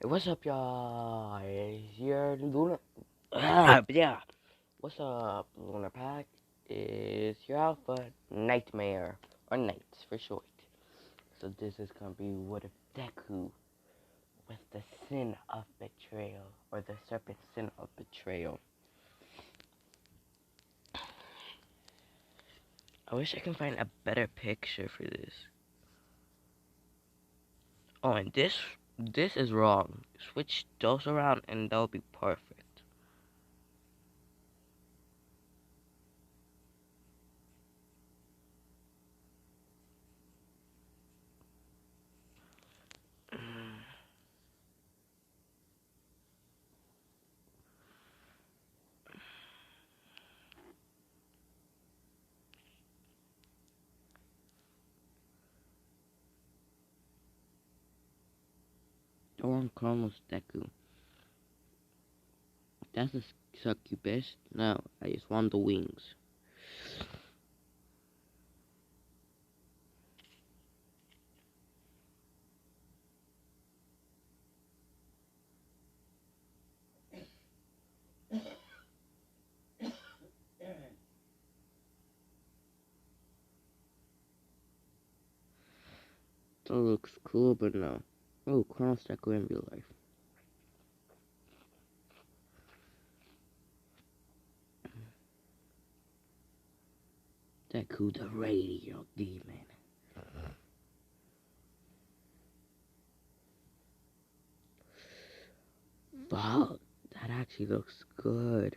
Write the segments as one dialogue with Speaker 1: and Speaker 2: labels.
Speaker 1: Hey, what's up, y'all? It's your Luna. Yeah. What's up, Lunar Pack? It's your Alpha Nightmare, or Knights for short. So this is gonna be what if Deku with the sin of betrayal, or the serpent sin of betrayal. I wish I can find a better picture for this. Oh, and this is wrong. Switch those around, and that'll be perfect. Don't want Chronos Deku. That's a succubus. No, I just want the wings. That looks cool, but no. Oh, Chronos Deku in real life. Deku the radio demon. Wow, that actually looks good.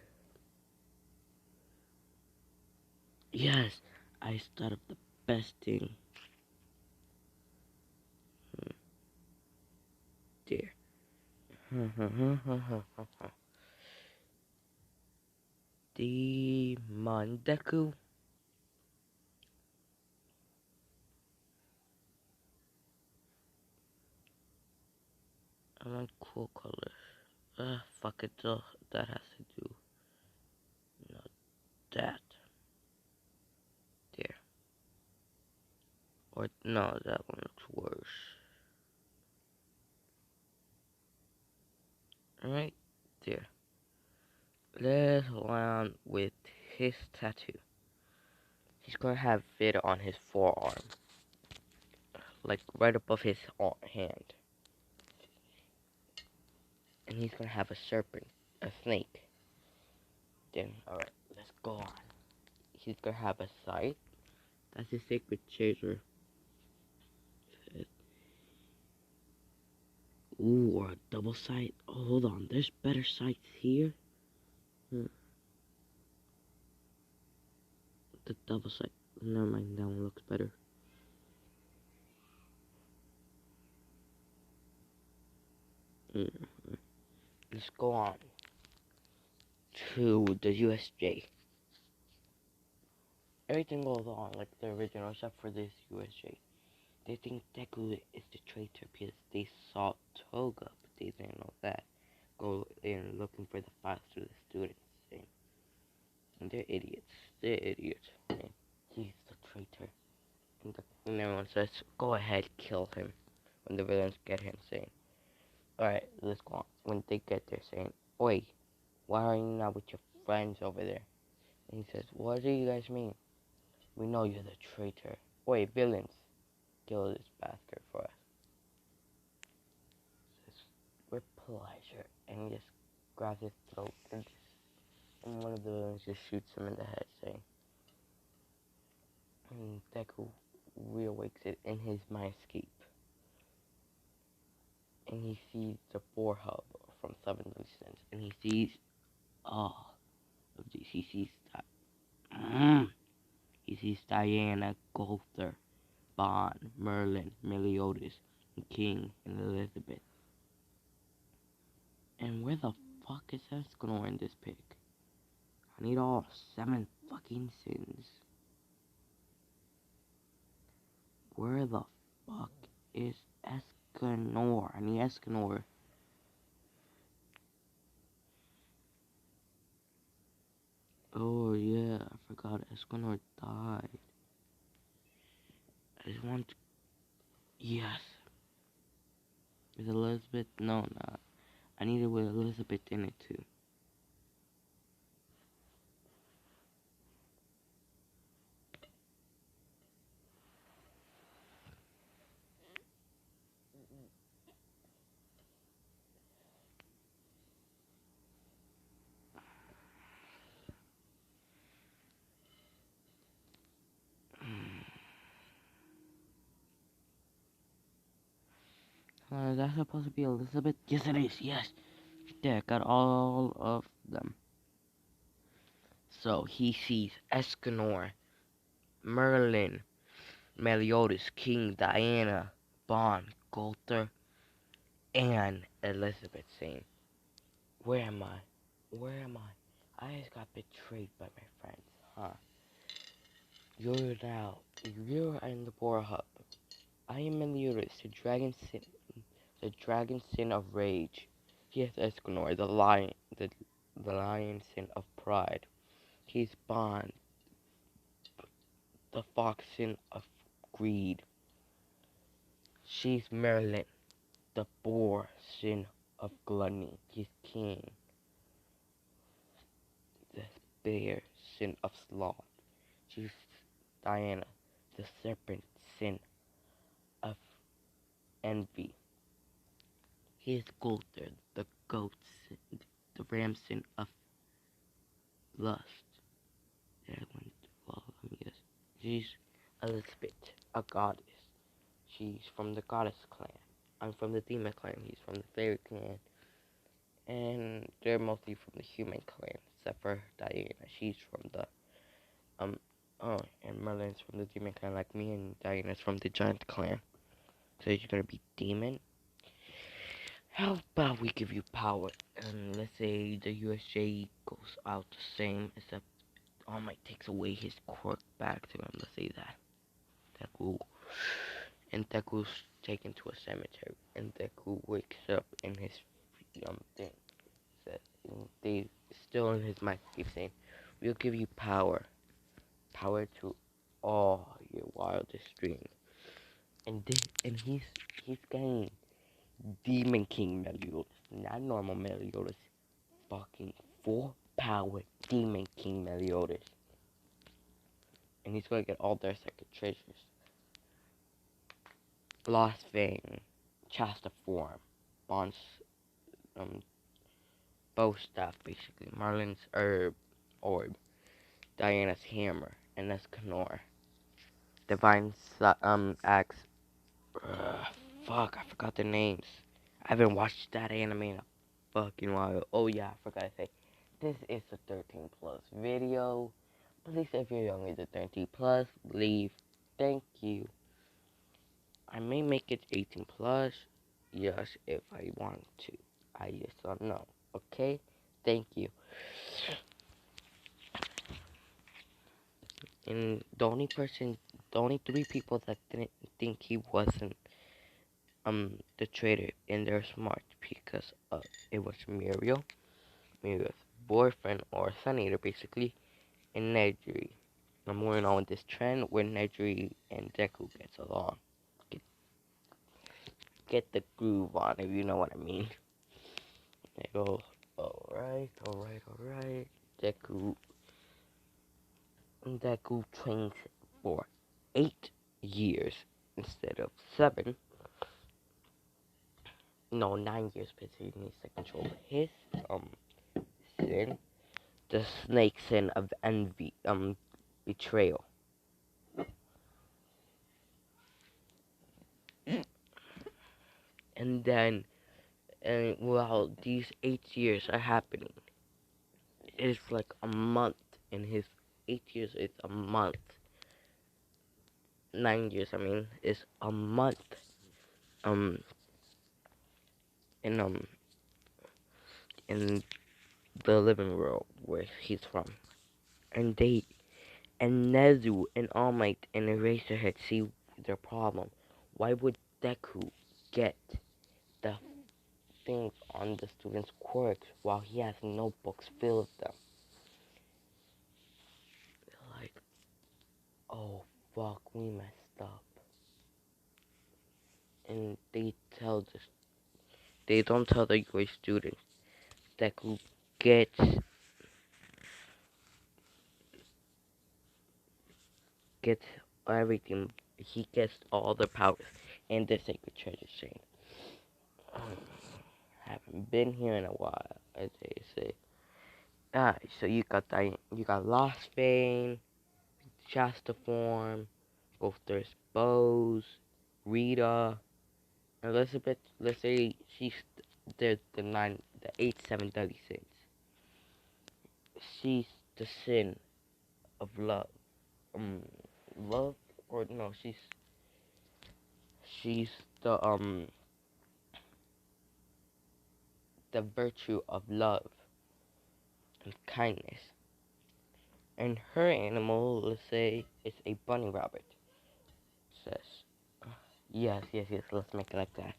Speaker 1: Yes, I thought of the best thing. Dear. Demon Deku. I want cool colors. Fuck it, though. That has to do. Not that. There. Or, no, that one looks worse. Right there. Let's land with his tattoo. He's gonna have it on his forearm. Like right above his hand. And he's gonna have a serpent. A snake. Then, alright, let's go on. He's gonna have a sight. That's his sacred chaser. Ooh, or a double sight. Oh, hold on. There's better sights here. The double sight. Never mind, that one looks better. Let's go on to the USJ. Everything goes on like the original, except for this USJ. They think Deku is the traitor because they saw Toga, but they didn't know that. Go in looking for the files to the students. And they're idiots. They're idiots. And he's the traitor. And everyone says, go ahead, kill him. When the villains get him, saying, alright, let's go on. When they get there, saying, oi, why are you not with your friends over there? And he says, what do you guys mean? We know you're the traitor. Oi, villains, kill this bastard for us. Says, with pleasure. And he just grabs his throat and one of the villains just shoots him in the head, saying, and Deku reawakes it in his mindscape. And he sees the 4 hub from 7 Sins. And he sees all of these. He sees Diana, Golther, Bond, Merlin, Meliodas, and King, and Elizabeth. And where the fuck is Escanor in this pic? I need all 7 fucking sins. Where the fuck is Escanor? I need Escanor. Oh yeah, I forgot Escanor died. I just want to... Yes. Is Elizabeth? No, not. I need it with Elizabeth in it too. That's supposed to be Elizabeth? Yes, it is. Yes. Yeah, got all of them. So he sees Escanor, Merlin, Meliodas, King, Diana, Bond, Coulter, and Elizabeth saying, "Where am I? Where am I? I just got betrayed by my friends, huh? You're in the War Hub. I am Meliodas, the dragon sin of rage. He is Escanor, the lion sin of pride. He's Bond, the fox sin of greed. She's Merlin, the boar sin of gluttony. He's King, the bear sin of sloth. She's Diana, the serpent sin of envy. He is Coulter, the goat sin, the ram sin of lust. That one, well, yes. She's Elizabeth, a goddess. She's from the goddess clan. I'm from the demon clan. He's from the fairy clan. And they're mostly from the human clan, except for Diana. She's from the, and Merlin's from the demon clan like me, and Diana's from the giant clan. So you're gonna be demon. How about we give you power? And let's say the USJ goes out the same, except All Might takes away his quirk back to him. Let's say that. Deku. And Deku's taken to a cemetery. And Deku wakes up in his thing. Says, they still in his mind keep saying, "We'll give you power. Power to all your wildest dreams." And he's getting Demon King Meliodas. Not normal Meliodas. Fucking full power Demon King Meliodas. And he's gonna get all their sacred treasures. Lost Fang, Chasta Form, Bond's um bow staff basically, Marlin's orb, Diana's hammer, and Escanor. Divine axe. Ugh, fuck, I forgot the names. I haven't watched that anime in a fucking while. Oh yeah, I forgot to say. This is a 13 plus video. Please, if you're younger than 13 plus, leave. Thank you. I may make it 18 plus. Yes, if I want to. I just don't know. Okay? Thank you. And the only three people that didn't think he wasn't the traitor, and they're smart because it was Muriel's boyfriend or son eater basically, and Nedry. I'm moving on with this trend where Nedry and Deku gets along. Get, get the groove on, if you know what I mean. They go, alright. Deku trains for 8 years instead of 7. No, 9 years because he needs to control his sin, the snake sin of envy, betrayal. And then, and while these 8 years are happening, it's like a month. In his 8 years, it's a month. 9 years, I mean, is a month. Um, in in the living world where he's from, and Nezu and All Might and Eraserhead see their problem. Why would Deku get the things on the students' quirks while he has notebooks filled with them? They're like, oh fuck, we messed up. And they tell this. They don't tell the UA students. Deku gets gets everything. He gets all the powers in the sacred treasure chain. Haven't been here in a while, as they say. Alright, so you got Lost Vein, Shasta Form, both there's Bose, Rita, Elizabeth. Let's say she's the 8736. She's the sin of love. Um, love or no? She's the virtue of love and kindness. And her animal, let's say, is a bunny rabbit. Says, yes. Let's make it like that.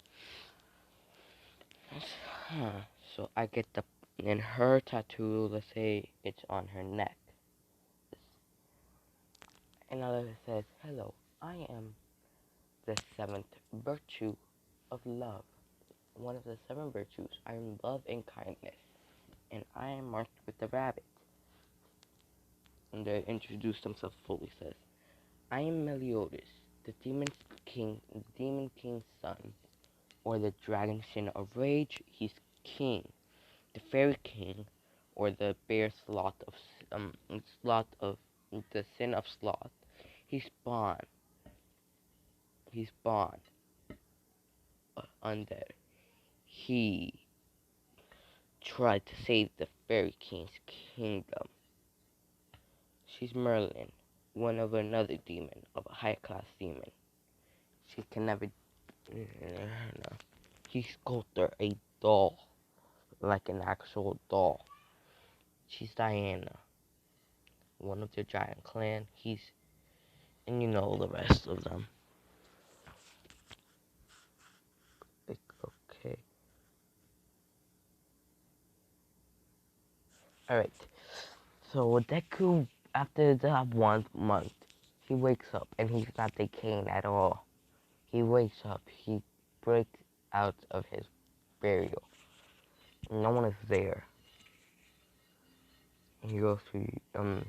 Speaker 1: Huh. So I get and her tattoo. Let's say it's on her neck. Another says, "Hello, I am the seventh virtue of love. One of the seven virtues. I am love and kindness, and I am marked with the rabbit." And they introduce themselves fully. Says, "I am Meliodas, the demon king's son, or the dragon sin of rage. He's king, the fairy king, or the bear sloth of the sin of sloth. He's born. He's born undead. He tried to save the fairy king's kingdom. She's Merlin, one of another demon, of a high-class demon. She can never. No. He sculpted a doll, like an actual doll. She's Diana, one of the giant clan. And you know the rest of them. Like, okay. Alright. So Deku, after that 1 month, he wakes up and he's not decaying at all. He wakes up, he breaks out of his burial. No one is there. He goes to,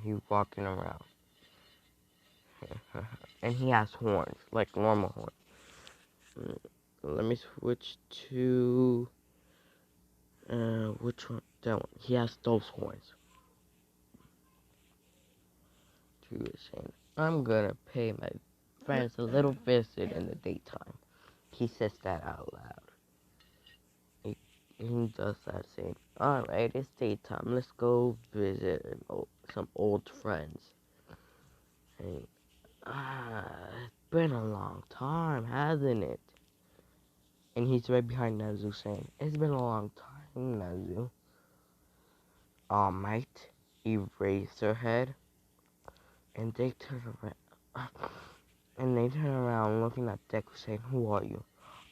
Speaker 1: he's walking around. And he has horns, like normal horns. Let me switch to, which one? That one. He has those horns. He was saying, "I'm gonna pay my friends a little visit in the daytime." He says that out loud. He does that saying, "Alright, it's daytime. Let's go visit some old friends." And, it's been a long time, hasn't it? And he's right behind Nezu saying, "It's been a long time, Nezu." All Might erased her head, and they turn around. And they turn around looking at Deku saying, "Who are you?"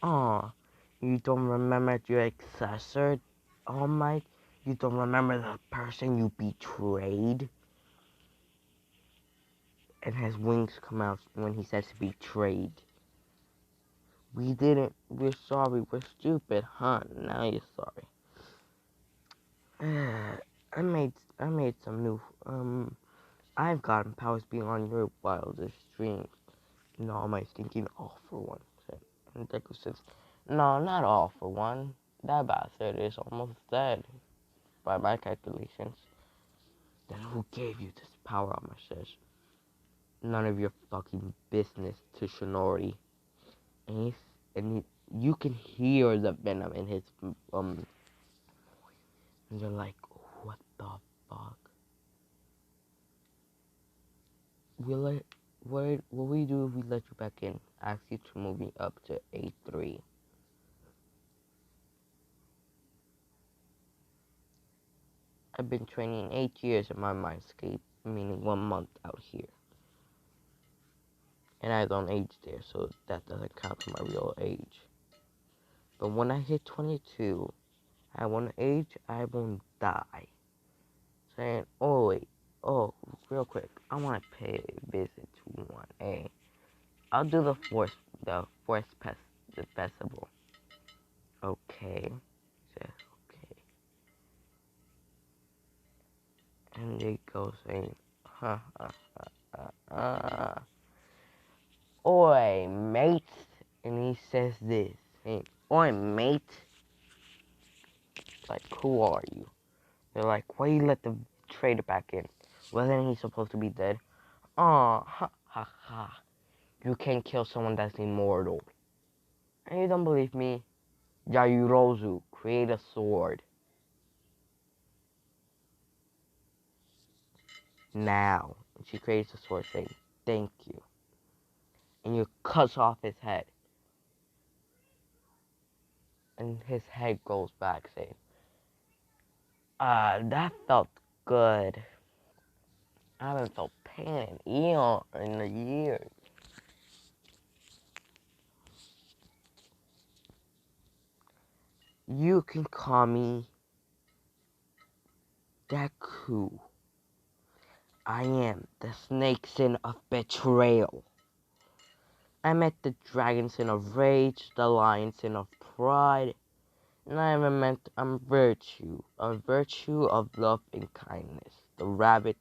Speaker 1: "Aw, you don't remember your successor, All Might? You don't remember the person you betrayed?" And his wings come out when he says betrayed. "We didn't, we're sorry, we're stupid, huh? Now you're sorry." I made some new, I've gotten powers beyond your wildest dreams. And All Might's thinking, "All for one." And Deku says, "No, not all for one. That bastard is almost dead, by my calculations." "Then who gave you this power?" Alma says. "None of your fucking business," to Shinori. And you can hear the venom in his, and you're like, what the fuck? What we do if we let you back in? Ask you to move me up to A3. I've been training 8 years in my mindscape, meaning 1 month out here. And I don't age there, so that doesn't count for my real age. But when I hit 22, I won't age, I won't die. Saying, "Oh wait, real quick, I want to pay a visit to 1A. I'll do the forest festival." okay. Says, okay. And they go saying, ha ha ha. Oi, mate. And he says this, saying, oi, mate. Like, who are you? They're like, why you let the traitor back in? Wasn't he supposed to be dead? Aw, ha ha ha. You can't kill someone that's immortal. And you don't believe me? Yayurozu, create a sword. Now. And she creates a sword saying, thank you. And you cuts off his head. And his head goes back saying, that felt good. I haven't felt pain in a year. You can call me Deku. I am the snake sin of betrayal. I met the dragon sin of rage, the lion sin of pride, and I have met a virtue of love and kindness, the rabbit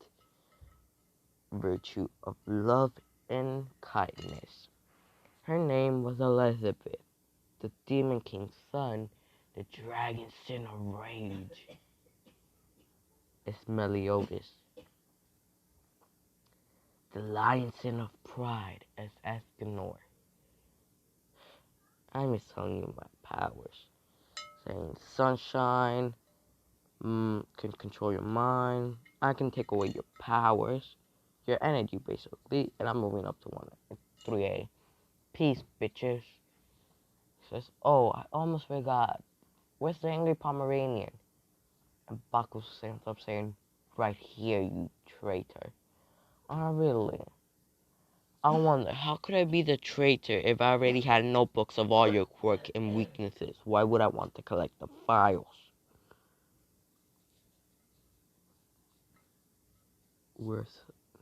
Speaker 1: virtue of love and kindness. Her name was Elizabeth, the Demon King's son, the dragon sin of rage is Meliodas, the lion sin of pride is Escanor. I'm just telling you my powers. Saying sunshine, can control your mind. I can take away your powers, your energy basically. And I'm moving up to 3A. Peace, bitches. Says, oh, I almost forgot. Where's the angry Pomeranian? And Baku stands up saying, right here, you traitor. Oh, really? I wonder, how could I be the traitor if I already had notebooks of all your quirks and weaknesses? Why would I want to collect the files?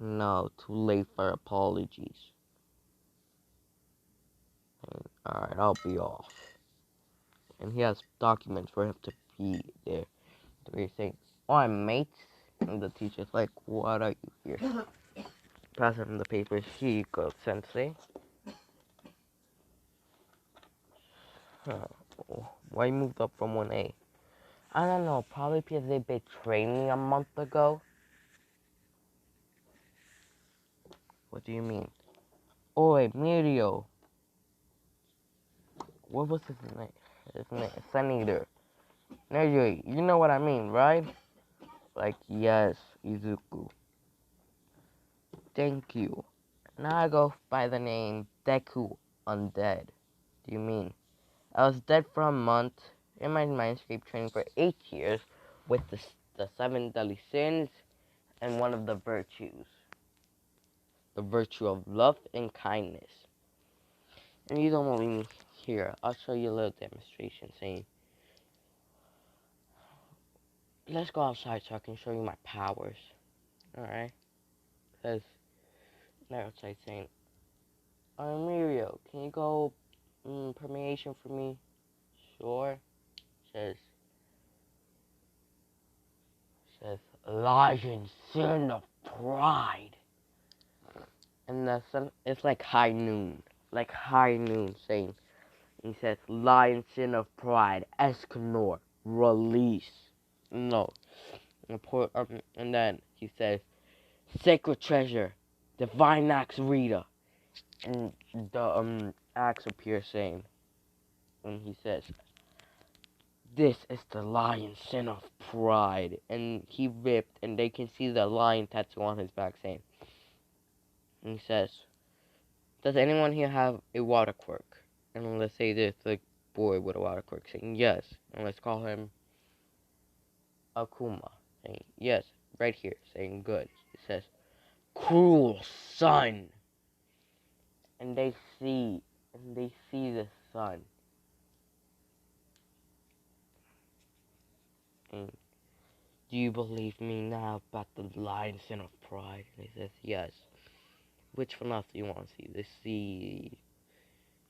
Speaker 1: No, too late for apologies. Alright, I'll be off. And he has documents for him to be there. So he's saying, oh, I'm mates. And the teacher's like, what are you here? Pass him the papers. Here you go, sensei. Why you moved up from 1A? I don't know, probably because they betrayed me a month ago. What do you mean? Oi, Mirio. What was his name? His name, Sun Eater. Neji, you know what I mean, right? Like, yes, Izuku. Thank you. Now I go by the name Deku Undead. Do you mean? I was dead for a month in my mindscape training for 8 years with the 7 deadly sins and one of the virtues. The virtue of love and kindness. And you don't believe me? Here, I'll show you a little demonstration saying, let's go outside so I can show you my powers. Alright? Because they're outside saying, Mirio, can you go permeation for me? Sure. Says, lion sin of pride. And the sun, it's like high noon. Like high noon saying, he says, lion sin of pride, Escanor, release. No. And then he says, sacred treasure, divine axe Rita. And the axe appears saying, and he says, this is the lion sin of pride. And he ripped, and they can see the lion tattoo on his back saying, and he says, does anyone here have a water quirk? And let's say there's a boy with a water quirk saying yes. And let's call him Akuma. Saying yes, right here, saying good. It says, cruel sun. And they see the sun. And do you believe me now about the lion sin of pride? And he says, yes. Which one else do you want to see?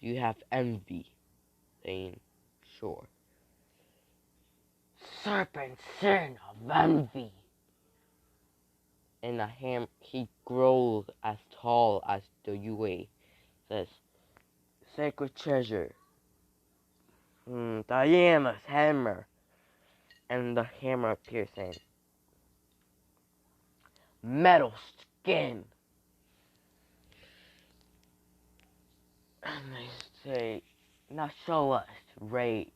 Speaker 1: Do you have envy? Saying, sure. serpent sin of envy. And he grows as tall as the UA. Says, sacred treasure. Diana's hammer. And the hammer appears saying, metal skin. And they say, now show us rage.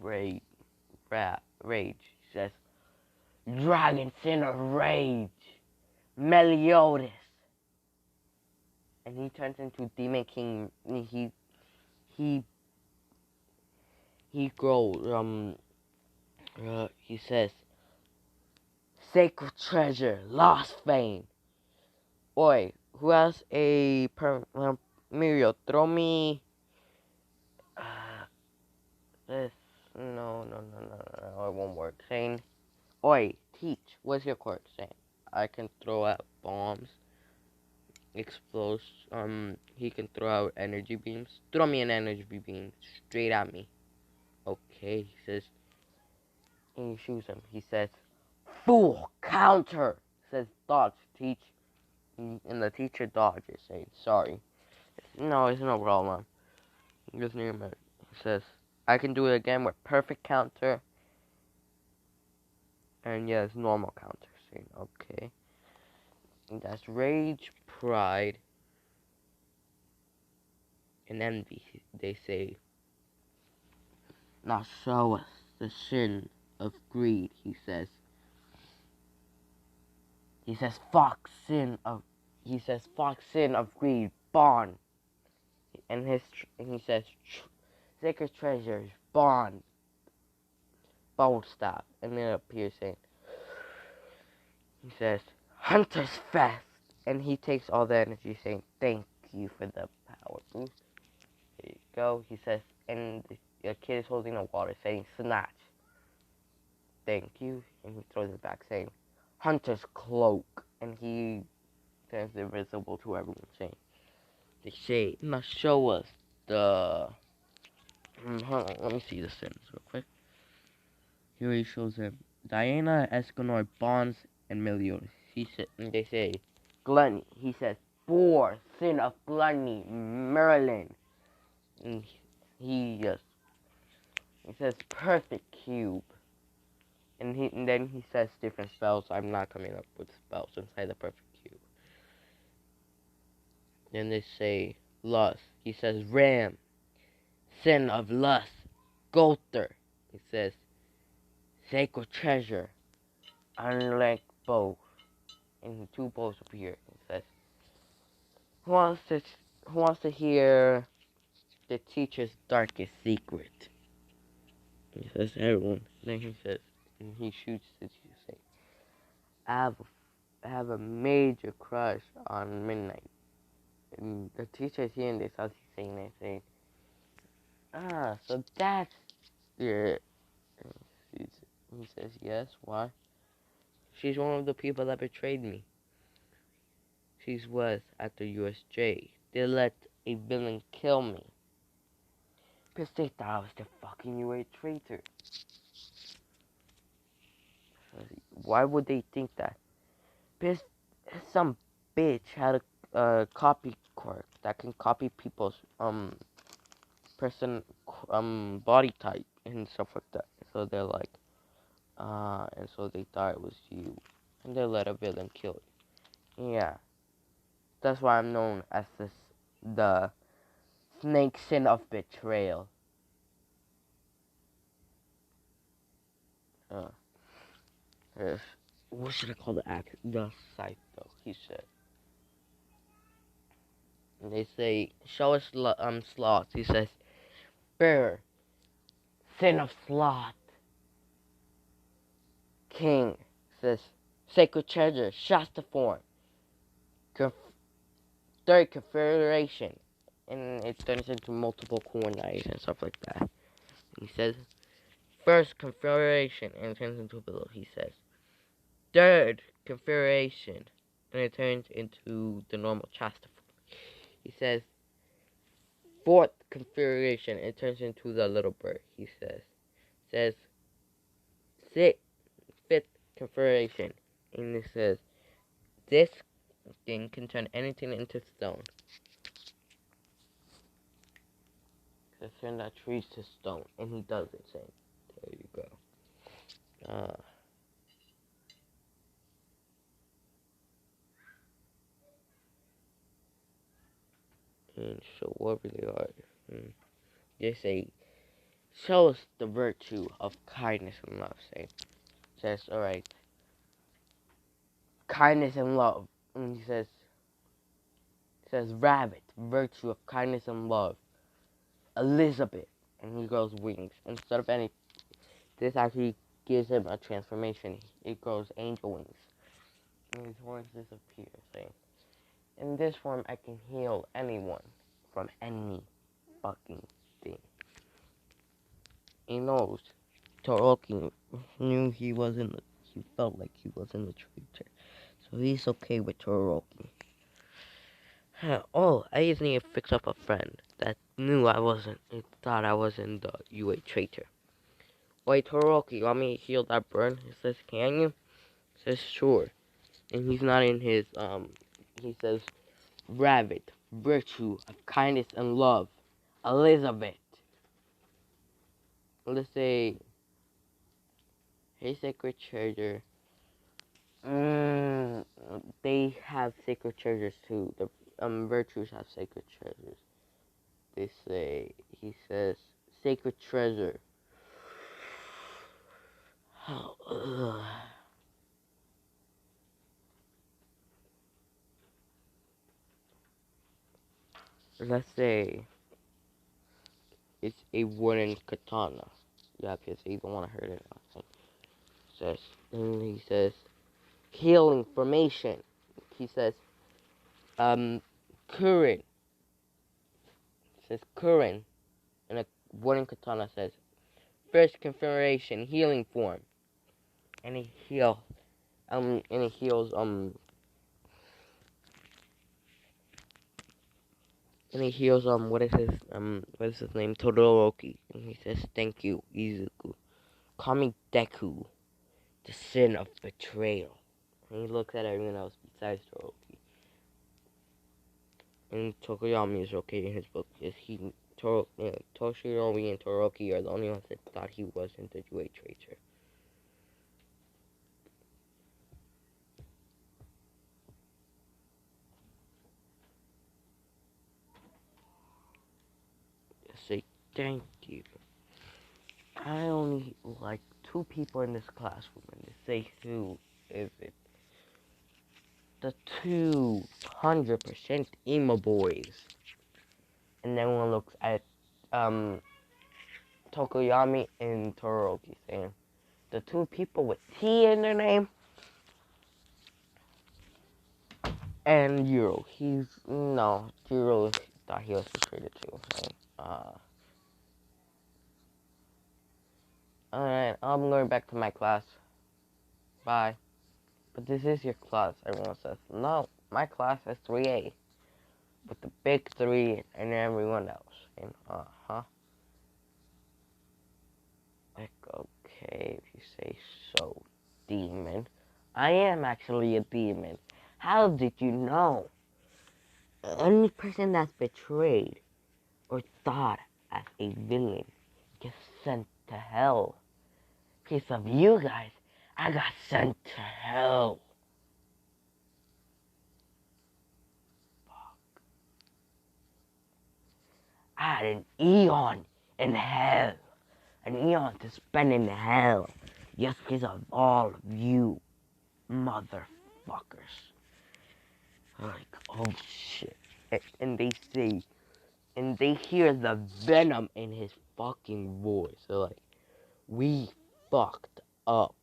Speaker 1: Rage. He says, dragon sin of rage. Meliodas. And he turns into Demon King. He grows. He says, sacred treasure, lost fame. Oi, who has a Muriel? Throw me. This. No. It won't work. Saying, oi, teach. What's your quirk saying? I can throw out bombs, explodes. He can throw out energy beams. Throw me an energy beam straight at me. Okay, he says. And he shoots him. He says, fool, counter. Says, dodge, teach. And the teacher dodges, saying, sorry. No, it's no problem. Just near him. He says, I can do it again with perfect counter. And yes, normal counter. Saying, okay. And that's rage, pride, and envy. They say, now show us the sin of greed, he says. He says, fox sin of greed, bond. And he says, sacred treasures, bond, bold staff. And then it appears saying, he says, hunter's fest. And he takes all the energy saying, thank you for the power boost. There you go. He says, and the kid is holding the water saying, snatch. Thank you. And he throws it back saying, hunter's cloak. And he turns invisible to everyone saying, they say, now show us the... hold on, let me see the sentence real quick. Here he shows him Diana, Escanor, Bonds, and Meliodas. They say, gluttony. He says, four, sin of gluttony, Merlin. And he says, perfect cube. And then he says different spells. I'm not coming up with spells inside the perfect cube. Then they say, lust. He says, ram, sin of lust, Golter. He says, sacred treasure, unlike bow. And two bows appear. It says, who wants to hear the teacher's darkest secret? He says, everyone. Then he says, and he shoots the teacher saying, I have a major crush on Midnight. And the teacher is hearing this as he's saying it, saying, so that's the... He says, yes, why? She's one of the people that betrayed me. She was at the USJ. They let a villain kill me. Because they thought I was the fucking UA traitor. Why would they think that? Because some bitch had a copy quirk that can copy people's body type and stuff like that. So they're like, and so they thought it was you. And they let a villain kill you. Yeah. That's why I'm known as the snake sin of betrayal. What should I call the site though? He said. And they say, show us sloths. He says, bear, sin of sloth. King says, sacred treasure, Shasta form. Third confederation. And it turns into multiple coordinates and stuff like that. He says, first confederation, and it turns into below. He says, third confederation, and it turns into the normal Shasta form. He says, fourth configuration, it turns into the little bird. He says fifth configuration. And it says, this thing can turn anything into stone. Can turn that trees to stone. And he does it, saying, there you go. And show what really are. They say, shows the virtue of kindness and love. Say, says, alright, kindness and love. And he says, rabbit, virtue of kindness and love. Elizabeth, and he grows wings. Instead of any, this actually gives him a transformation. It grows angel wings. And his horns disappear, saying, in this form, I can heal anyone from any fucking thing. He knows Toroki knew he felt like he wasn't a traitor. So he's okay with Toroki. Oh, I just need to fix up a friend that knew thought I wasn't the UA traitor. Wait, Toroki, you want me to heal that burn? He says, can you? He says, sure. And he's not in his, he says, rabbit, virtue of kindness and love, Elizabeth. Let's say, hey, sacred treasure. They have sacred treasures too. The virtues have sacred treasures. He says, sacred treasure. Let's say it's a wooden katana. Yeah, because you don't want to hurt it. And he says, healing formation. He says, current. It says current, and a wooden katana says, first configuration, healing form. And he heals, and it heals, what is his name? Todoroki. And he says, thank you, Izuku. Call me Deku, the sin of betrayal. And he looks at everyone else besides Todoroki. And Tokoyami is okay in his book, because Toshirori and Todoroki are the only ones that thought he wasn't a UA traitor. Say thank you. I only like 2 people in this classroom, and to say who is it? The 200% emo boys. And then one looks at Tokoyami and Todoroki, saying, the 2 people with T in their name. And Yuro. Yuro thought he was betrayed too. Saying, alright, I'm going back to my class. Bye. But this is your class, everyone says. No, my class is 3A. With the big 3 and everyone else. And, like, okay, if you say so, demon. I am actually a demon. How did you know? Any person that's betrayed or thought as a villain gets sent to hell. Because of you guys, I got sent to hell. Fuck. I had an eon in hell. An eon to spend in hell. Just because of all of you motherfuckers. Like, oh shit. And they hear the venom in his fucking voice. They're like, we fucked up.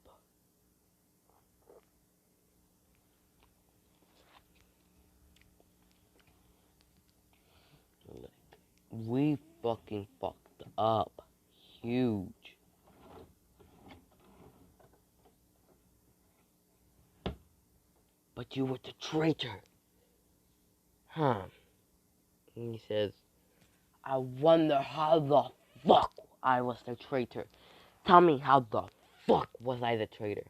Speaker 1: We fucking fucked up. Huge. But you were the traitor. Huh. And he says, I wonder how the fuck I was the traitor. Tell me how the fuck was I the traitor?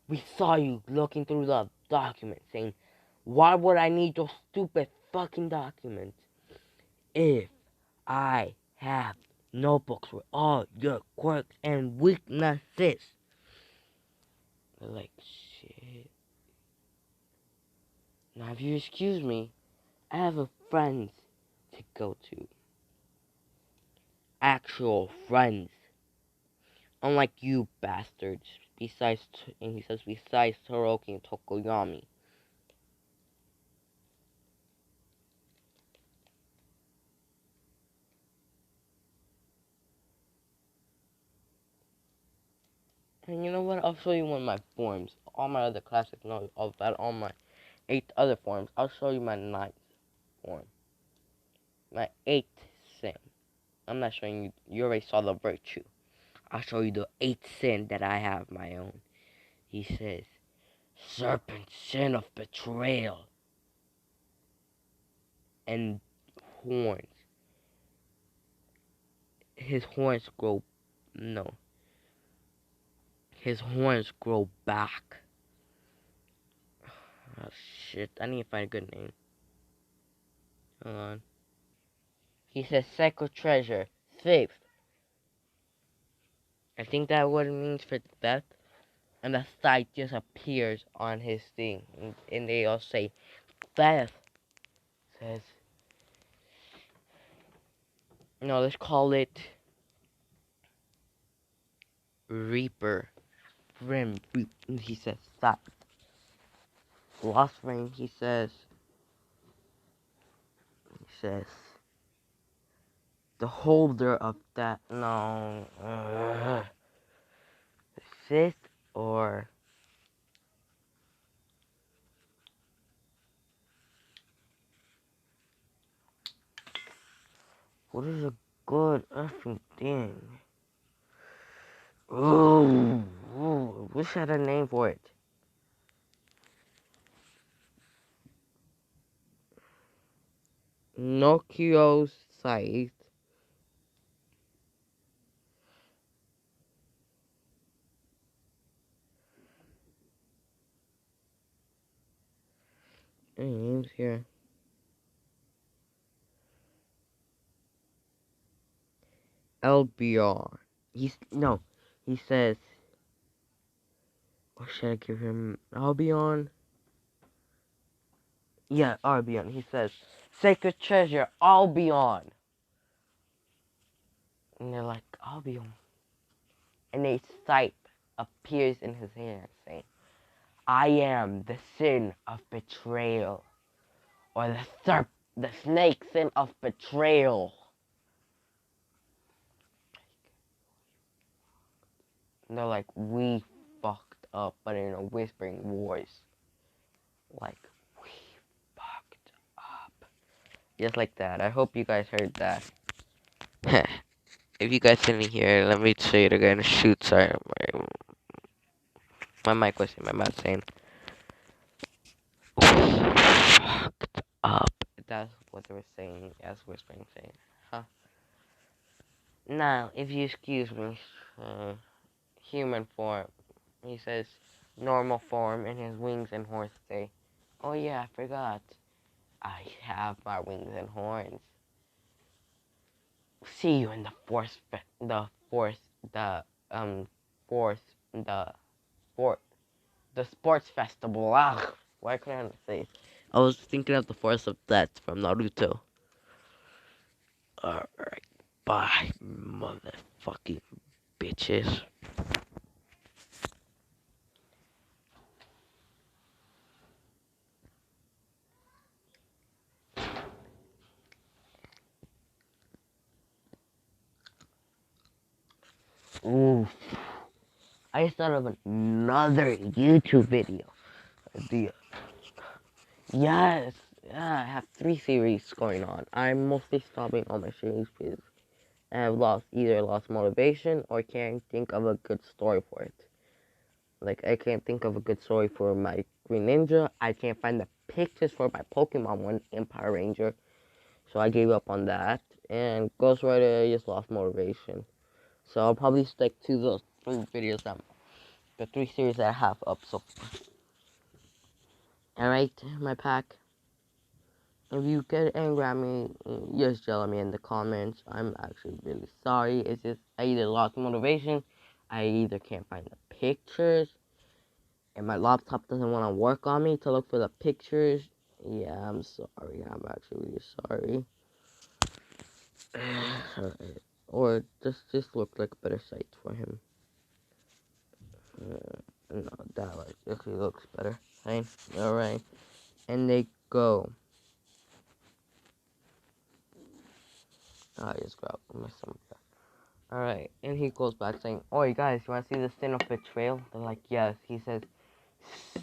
Speaker 1: We saw you looking through the document saying, why would I need those stupid fucking documents if I have notebooks with all your quirks and weaknesses? They're like, shit. Now, if you excuse me, I have a friend to go to. Actual friends. Unlike you bastards. And he says, besides Toroki and Tokoyami. And you know what? I'll show you one of my forms. All my other classic notes, about all my 8 other forms. I'll show you my 9th form. My 8th sin. I'm not showing you. You already saw the virtue. I'll show you the 8th sin that I have my own. He says, serpent sin of betrayal. And horns. His horns grow. No. His horns grow back. Oh shit. I need to find a good name. Hold on. He says sacred treasure. 5th. I think that what it means for theft. And the site just appears on his thing. And they all say, theft. Says, no, let's call it Reaper. Rim. He says, stop. Lost Ring, he says, the holder of that, no, 5th or, what is a good effing thing? Ooh, wish I had a name for it. Nokia site. Any names here? LBR. He says, what should I give him? Albion? Yeah, Albion. He says, sacred treasure, Albion. And they're like, Albion. And a sight appears in his hand saying, I am the sin of betrayal. Or the snake sin of betrayal. And they're like, we fucked up, but in a whispering voice. Like, we fucked up. Just like that. I hope you guys heard that. If you guys didn't hear it, let me show you it again. Shoot, sorry. My mic was in my mouth saying, we fucked up. That's what they were saying, as whispering saying. Huh? Now, if you excuse me, human form. He says, normal form, and his wings and horns say, oh yeah, I forgot. I have my wings and horns. See you in the fourth, the sports festival. Ah, why couldn't I say it? I was thinking of the Force of Death from Naruto. Alright, bye, motherfucking bitches. Ooh, I just thought of another YouTube video. Yes, yeah, I have 3 series going on. I'm mostly stopping all my series because I have either lost motivation or can't think of a good story for it. Like, I can't think of a good story for my Green Ninja. I can't find the pictures for my Pokemon one, Empire Ranger. So I gave up on that. And Ghost Rider, I just lost motivation. So I'll probably stick to the 3 videos the 3 series that I have up so far. Alright, my pack. If you get angry at me, just yell at me in the comments. I'm actually really sorry. It's just I either lost motivation, I either can't find the pictures, and my laptop doesn't want to work on me to look for the pictures. Yeah, I'm sorry. I'm actually really sorry. Or just look like a better site for him. No, that like actually looks better. Fine. Alright. And they go. I just grab my stomach. Alright, and he goes back saying, "Oi guys, you wanna see the sin of betrayal?" They're like, "Yes." He says,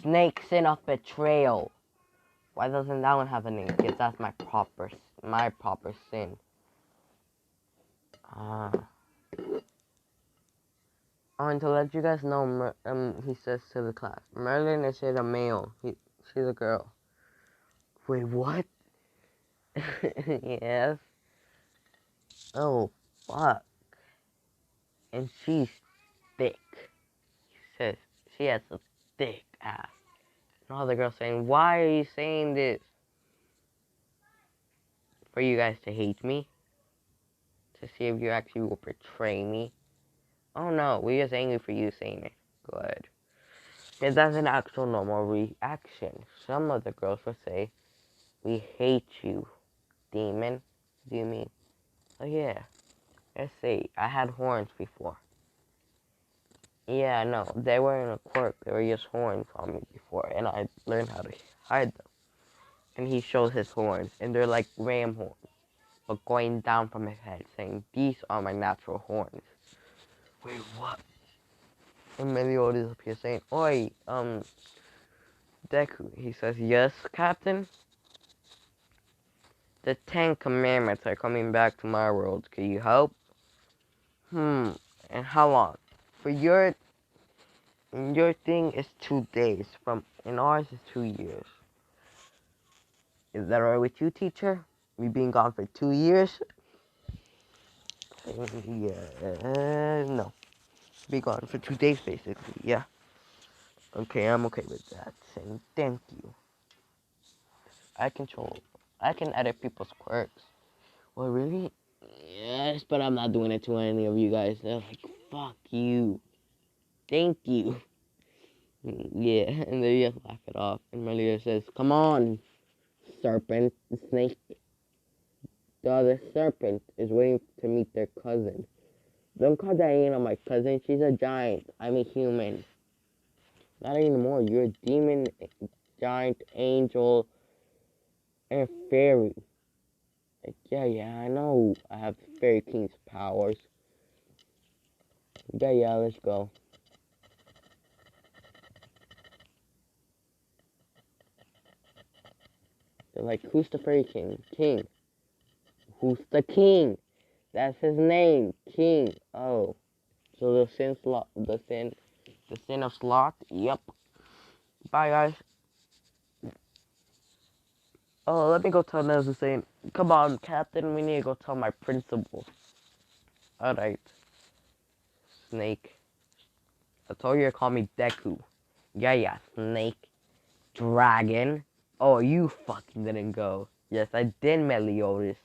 Speaker 1: "Snake sin of betrayal." Why doesn't that one have a name? Because that's my proper sin. Ah. Oh, and to let you guys know, he says to the class, Merlin is a male. She's a girl. Wait, what? Yes. Oh, fuck. And she's thick. He says she has a thick ass. And all the girls saying, "Why are you saying this? For you guys to hate me? To see if you actually will betray me?" Oh no, we're just angry for you saying it. Good. Because that's an actual normal reaction. Some of the girls will say, "We hate you, demon." What do you mean? Oh yeah. Let's see. I had horns before. Yeah, no, they weren't a quirk. They were just horns on me before, and I learned how to hide them. And he shows his horns, and they're like ram horns, but going down from his head, saying, "These are my natural horns." Wait, what? And Meliodas up here saying, "Oi, Deku." He says, "Yes, Captain? The 10 Commandments are coming back to my world. Can you help?" And how long? For your thing is 2 days. And ours is 2 years. Is that alright with you, teacher? Me being gone for 2 years? Yeah, no. Be gone for 2 days, basically. Yeah. Okay, I'm okay with that. Saying thank you. I can edit people's quirks. Well, really? Yes, but I'm not doing it to any of you guys. They're like, fuck you. Thank you. Yeah, and they just laugh it off. And my leader says, "Come on, serpent, snake." The other serpent is waiting to meet their cousin. Don't call Diana my cousin. She's a giant. I'm a human. Not anymore. You're a demon, giant, angel, and a fairy. Like, yeah, I know. I have the Fairy King's powers. Yeah, let's go. They're like, "Who's the Fairy King?" "King." "Who's the king?" "That's his name, King." Oh, so the sin of sloth. Yep. Bye, guys. Oh, let me go tell Nezza saying, "Come on, Captain, we need to go tell my principal." Alright, Snake. I told you to call me Deku. Yeah, Snake. Dragon. Oh, you fucking didn't go. Yes, I did, Meliodas.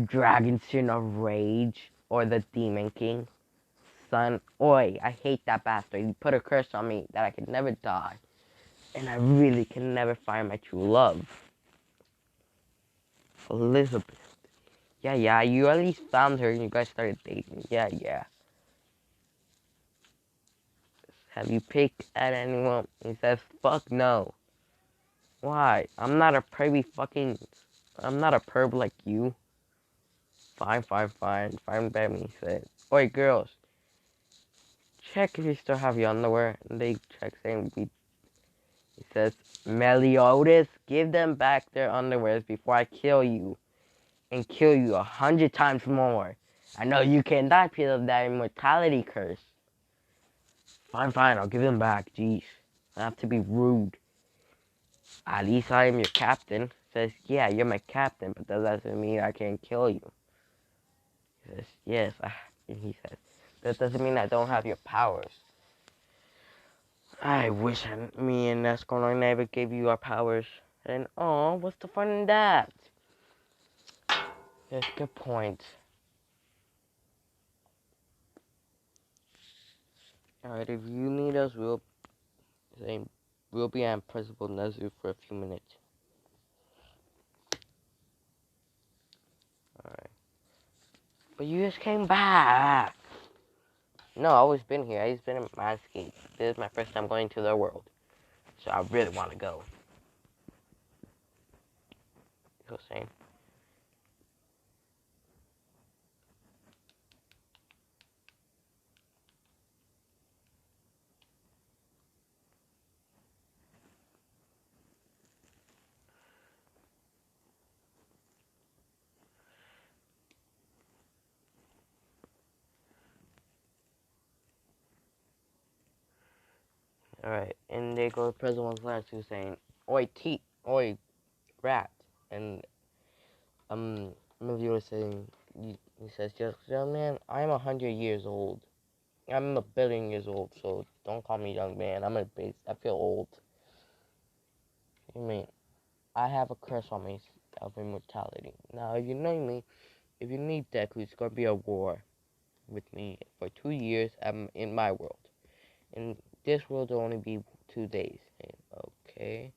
Speaker 1: Dragon Sin of Rage. Or the Demon King. Son. Oi, I hate that bastard. He put a curse on me that I could never die. And I really can never find my true love. Elizabeth. Yeah, you at least found her and you guys started dating. Yeah. Have you picked at anyone? He says, "Fuck no." Why? I'm not a perv like you. Fine, by me, he said. "Oi, girls, check if you still have your underwear." And they check saying, he says, "Meliodas, give them back their underwears before I kill you. And kill you 100 times more. I know you can't die because of that immortality curse." Fine, I'll give them back. Jeez. I have to be rude. "At least I am your captain." Says, "Yeah, you're my captain, but that doesn't mean I can't kill you." He says, "Yes." And he says, That doesn't mean I don't have your powers. I wish me and Escalon never gave you our powers. And oh, what's the fun in that? That's a good point. Alright, if you need us, we'll be on Principal Nezu for a few minutes. Alright. But you just came back. No, I've always been here. I've been in Manscaped. This is my first time going to their world. So I really want to go. You know what I'm saying? Alright, and they go to President Lance who's saying, oi, rat. And, Emilio is saying, he says, just, young man, I'm 100 years old. I'm a billion years old, so don't call me young man. I feel old. I mean, I have a curse on me of immortality. Now, if you know me, if you need Deku, it's gonna be a war with me for 2 years in my world. In this world, will only be 2 days. Okay.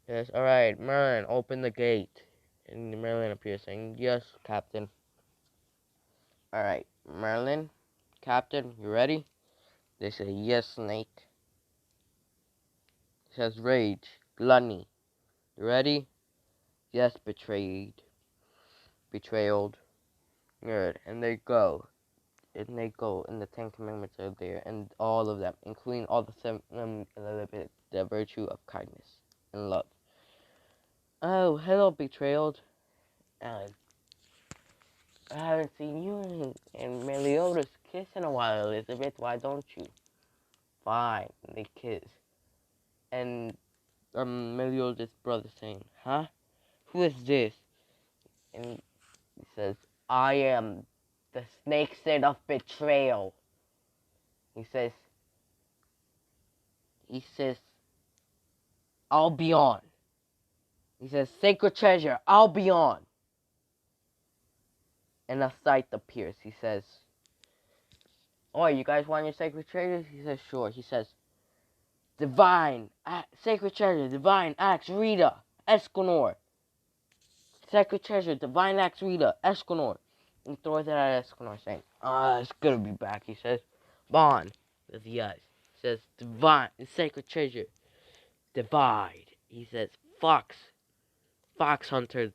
Speaker 1: Yes, alright, Merlin, open the gate. And Merlin appears saying, yes, Captain. Alright, Merlin, Captain, you ready? They say, yes, Snake. It says, rage, gluttony. You ready? Yes, betrayed, good. And they go. And the Ten Commandments are there. And all of them, including all the seven, the virtue of kindness and love. Oh, hello, betrayed. I haven't seen you and Meliodas kiss in a while, Elizabeth. Why don't you? Fine. And they kiss. And Meliodas' brother saying, huh? Who is this? And he says, I am the snake seed of betrayal. He says, I'll be on. He says, sacred treasure, I'll be on. And a sight appears. He says, oh, you guys want your sacred treasure? He says, sure. He says, sacred treasure, divine axe, Rita, Escanor. Sacred treasure, divine axe, Rita, Escanor. And throws it at Escanor, saying, it's gonna be back. He says, Bond. He says, yes. He says, divine, sacred treasure, divide. He says, fox hunter,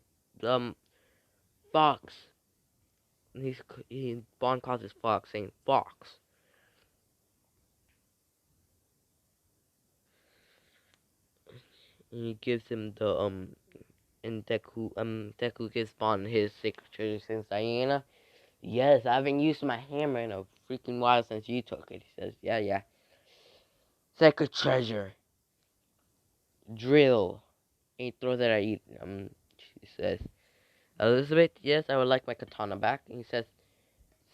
Speaker 1: fox. And Bond calls his fox, saying, fox. And he gives him and Deku gives Bond his sacred treasure since Diana. Yes, I haven't used my hammer in a freaking while since you took it. He says, yeah. Sacred treasure. Drill. And he throws it at you. She says, Elizabeth, yes, I would like my katana back. And he says,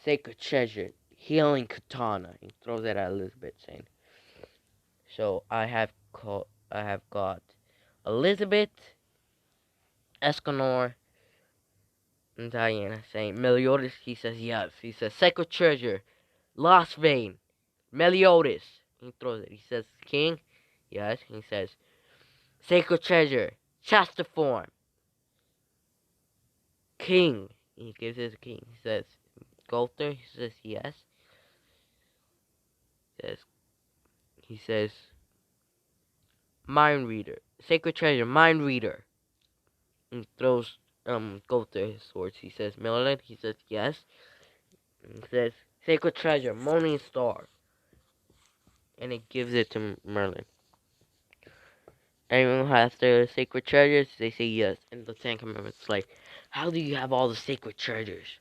Speaker 1: sacred treasure. Healing katana. He throws it at Elizabeth, saying, so I have got Elizabeth, Escanor, and Diana saying, Meliodas, he says, yes. He says, sacred treasure. Lost vein. Meliodas. He throws it. He says, king? Yes. He says, sacred treasure. Chester form. King. He gives it a king. He says, Golter. He says, yes. He says, mind reader. Sacred treasure. Mind reader. And throws Golter his swords. He says, Merlin. He says, yes. And he says, sacred treasure. Morning star. And it gives it to Merlin. Anyone who has their sacred treasures, they say yes. And the Ten Commandments like, how do you have all the sacred treasures?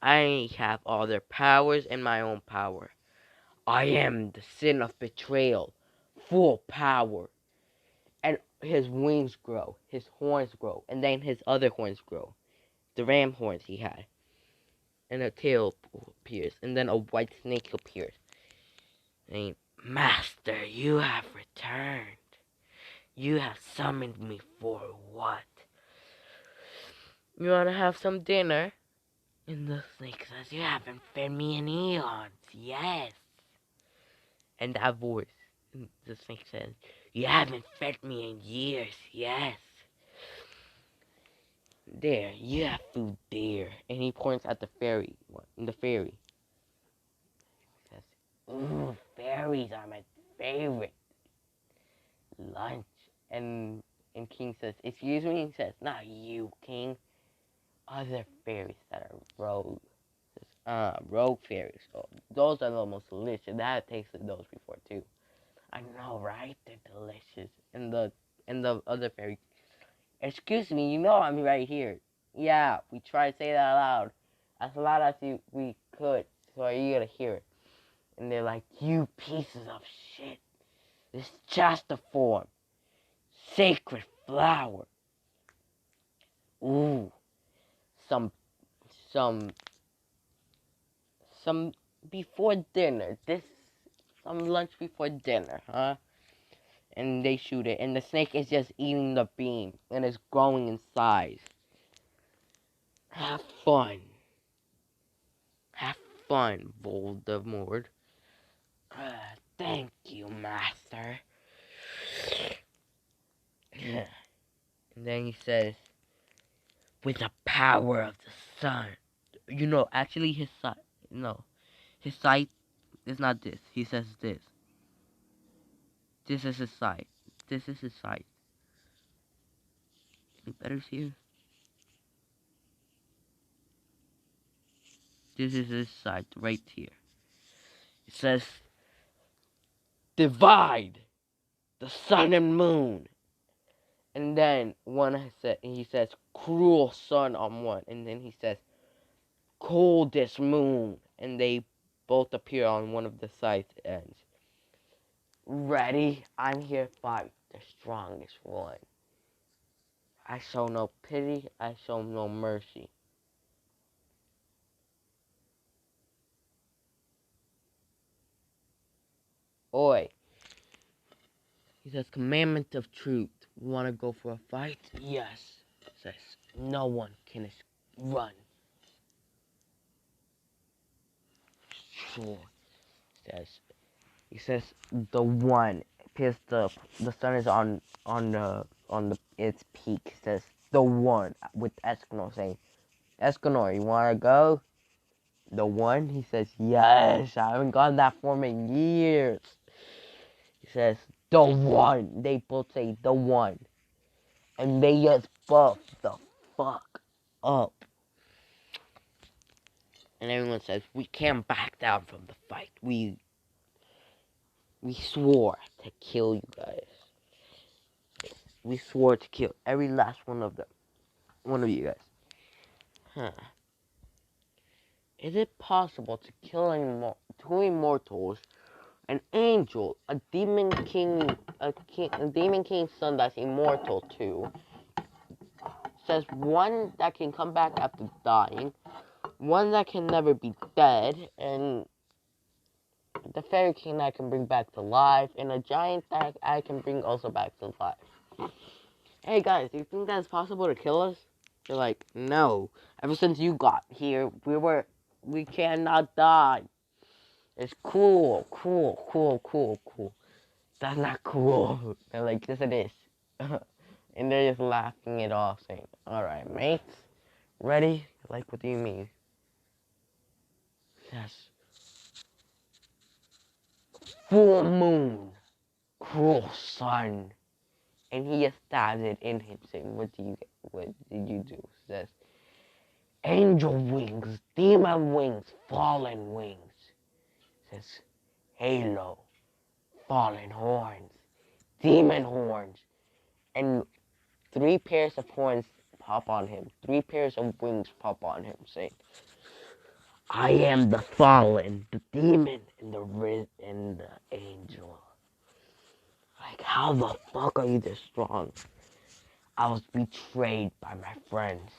Speaker 1: I have all their powers and my own power. I am the sin of betrayal, full power. And his wings grow, his horns grow, and then his other horns grow. The ram horns he had. and a tail appears, and then a white snake appears. Saying, Master, you have returned. You have summoned me for what? You wanna have some dinner? And the snake says, you haven't fed me in eons. Yes. And that voice, the snake says, you haven't fed me in years. Yes. There, you have food there. And he points at the fairy. The fairy. He says, ooh, fairies are my favorite lunch. And King says, excuse me? He says, not you, King. Other fairies that are rogue fairies. So those are the most delicious. I have tasted those before too. I know, right? They're delicious. And the other fairy, excuse me, you know I'm right here. Yeah, we try to say that as loud as we could, so you gotta hear it. And they're like, you pieces of shit. This is just a form. Sacred flower. Ooh, some some some before dinner. Some lunch before dinner, huh? And they shoot it, and the snake is just eating the beam, and it's growing in size. Have fun. Have fun, Voldemort. Thank you, Master. And then he says, with the power of the sun. Actually his sight, no, his sight is not this. He says this. This is his sight. This is his sight. Any better here? This is his sight right here. It says, divide the sun and moon. And then he says, cruel sun on one. And then he says, coldest moon. And they both appear on one of the side ends. Ready? I'm here to fight the strongest one. I show no pity. I show no mercy. Oi. He says, commandment of truth. Want to go for a fight? Yes. Says, no one can run. Sure. He says, the one. Because the sun is on its peak. He says, the one. With Escanor saying, Escanor, you want to go? The one? He says, yes. I haven't gotten that form in years. He says, the one. They both say, the one. And they just buff the fuck up. And everyone says, we can't back down from the fight. We swore to kill you guys. We swore to kill every last one of them. One of you guys. Huh. Is it possible to kill two immortals, an angel, a demon king, a demon king's son that's immortal too? Says one that can come back after dying, one that can never be dead, and the fairy king that I can bring back to life, and a giant that I can bring also back to life. Hey guys, do you think that's possible to kill us? They're like, no. Ever since you got here, we cannot die. It's cool. That's not cool. They're like, yes it is. And they're just laughing it off, saying, alright, mates, ready? Like, what do you mean? Yes. Full moon, cruel sun. And he just stabs it in him, saying, what did you do? Says, angel wings, demon wings, fallen wings. Says, halo, fallen horns, demon horns. And 3 pairs of horns pop on him. 3 pairs of wings pop on him, saying, I am the fallen, the demon, and the angel. Like, how the fuck are you this strong? I was betrayed by my friends.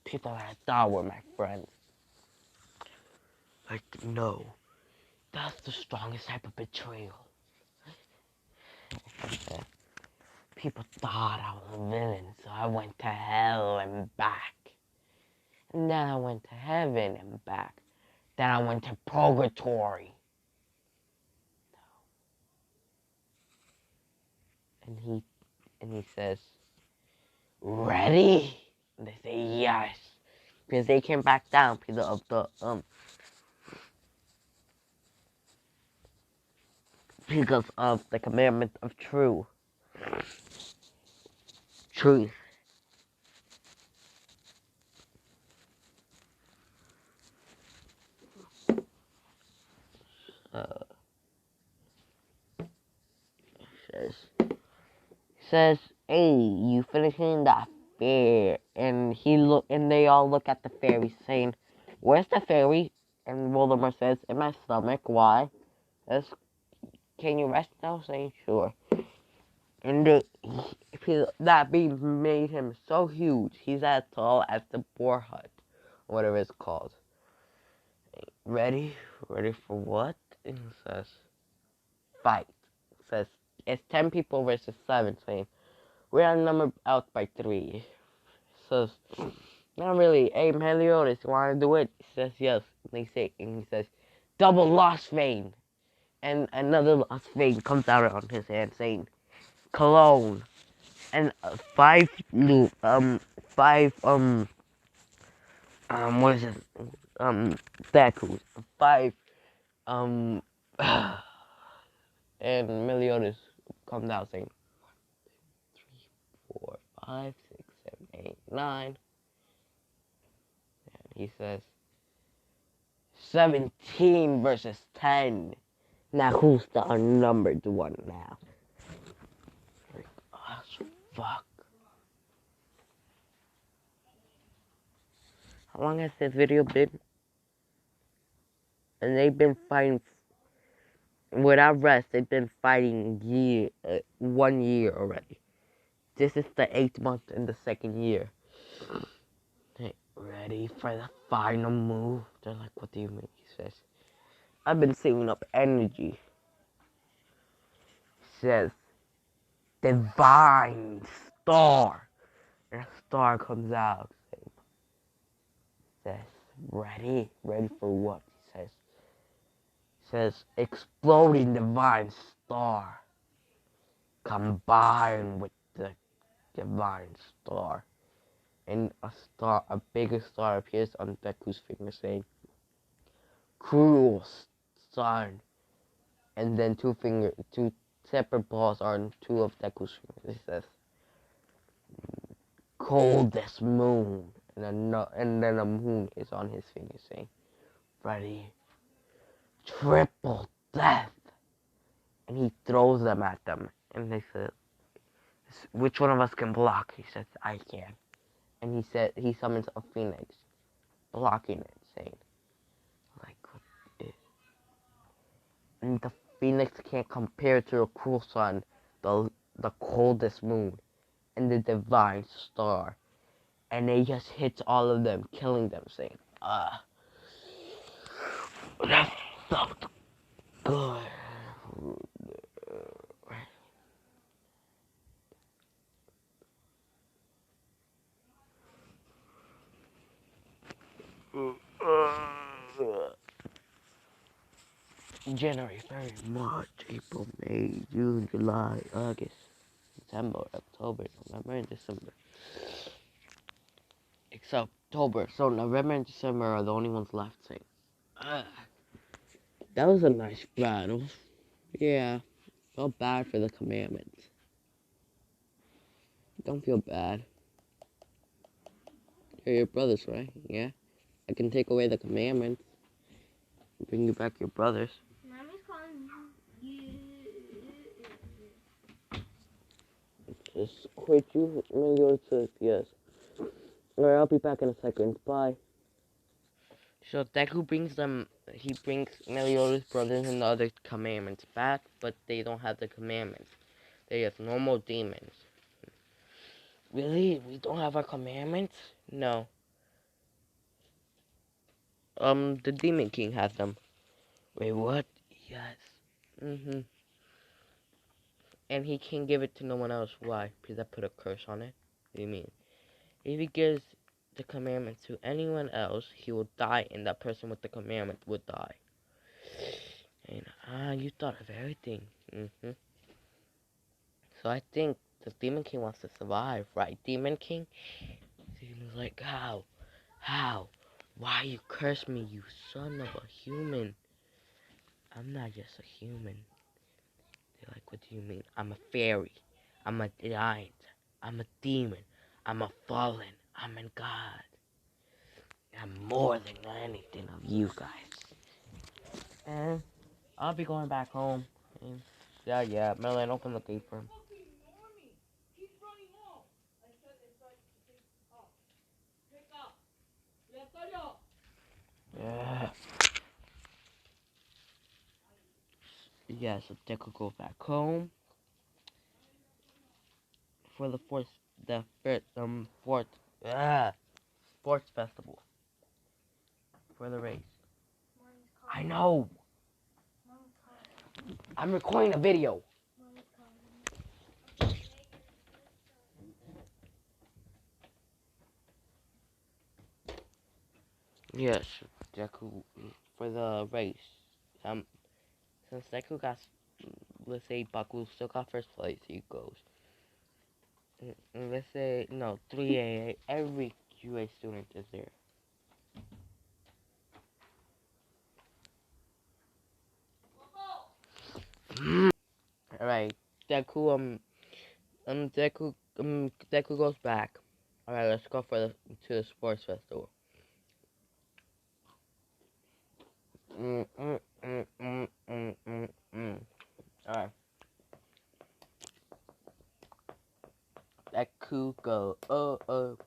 Speaker 1: People that I thought were my friends. Like, no. That's the strongest type of betrayal. People thought I was a villain, so I went to hell and back. And then I went to heaven and back. Then I went to purgatory. And he says, ready? And they say yes. Because they came back down because of the commandment of truth. Uh, says, says, hey, you finishing that fair? And they all look at the fairy saying, where's the fairy? And Voldemort says, in my stomach. Why? Says, can you rest now? Saying, sure. And that beam made him so huge. He's as tall as the boar hut, whatever it's called. Ready? Ready for what? And he says, fight. It says, it's 10 people versus 7, saying, we're outnumbered out by 3. Says, not really. Hey, Meliodas, you want to do it? He says, yes. And he says, double lost vein. And another lost vein comes out on his hand saying, cologne. And 5 what is it? Deku. 5, and Meliodas comes out saying, 1, 2, 3, 4, 5, 6, 7, 8, 9. And he says, 17 versus 10. Now who's the unnumbered one now? Like, oh, fuck. How long has this video been? And they've been fighting without rest. They've been fighting 1 year already. This is the 8th month in the 2nd year. Hey, ready for the final move? They're like, what do you mean? He says, I've been saving up energy. He says, divine star. And a star comes out. He says, ready? Ready for what? He says, exploding divine star. Combined with the divine star. And a bigger star appears on Deku's finger saying, cruel sun. And then two separate balls are on 2 of Deku's fingers. It says, coldest moon. And then a moon is on his finger saying, ready, triple death. And he throws them at them. And they said, which one of us can block? He says, I can. And he summons a phoenix, blocking it, saying, like, and the phoenix can't compare to the cruel sun, the coldest moon, and the divine star. And it just hits all of them, killing them, saying, that felt good. January, February, March, April, May, June, July, August, September, October, November, and December. Except October, so November and December are the only ones left. Saying, that was a nice battle. Yeah, felt bad for the commandments. Don't feel bad. You're your brothers, right? Yeah. I can take away the commandments. Bring you back your brothers.
Speaker 2: Mommy's calling you.
Speaker 1: Just quit you. I'm gonna go to yes. Alright, I'll be back in a second. Bye. So Deku he brings Meliodas' brothers and the other commandments back, but they don't have the commandments. They're just normal demons. Really? We don't have our commandments? No. The Demon King has them. Wait, what? Yes. And he can't give it to no one else. Why? Because I put a curse on it. What do you mean? If he gives the commandment to anyone else, he will die, and that person with the commandment would die. And you thought of everything. So I think the Demon King wants to survive, right? Demon King? Demon's like, how? How? Why you curse me, you son of a human? I'm not just a human. They're like, what do you mean? I'm a fairy. I'm a giant. I'm a demon. I'm a fallen. I'm a god. I'm more than anything of you guys. And I'll be going back home. And yeah. Merlin, open the gate for him. Yeah. Yeah, so Deku goes back home for fourth sports festival for the race. I know. I'm recording a video. Yes, Deku for the race. Since Deku got, let's say Baku still got first place, he goes. And let's say no 3A. Every QA student is there. All right, Deku Deku goes back. All right, let's go to the sports festival. Mm, mm, mm, mm, mm, mm, mm. All right, Deku go. Oh. All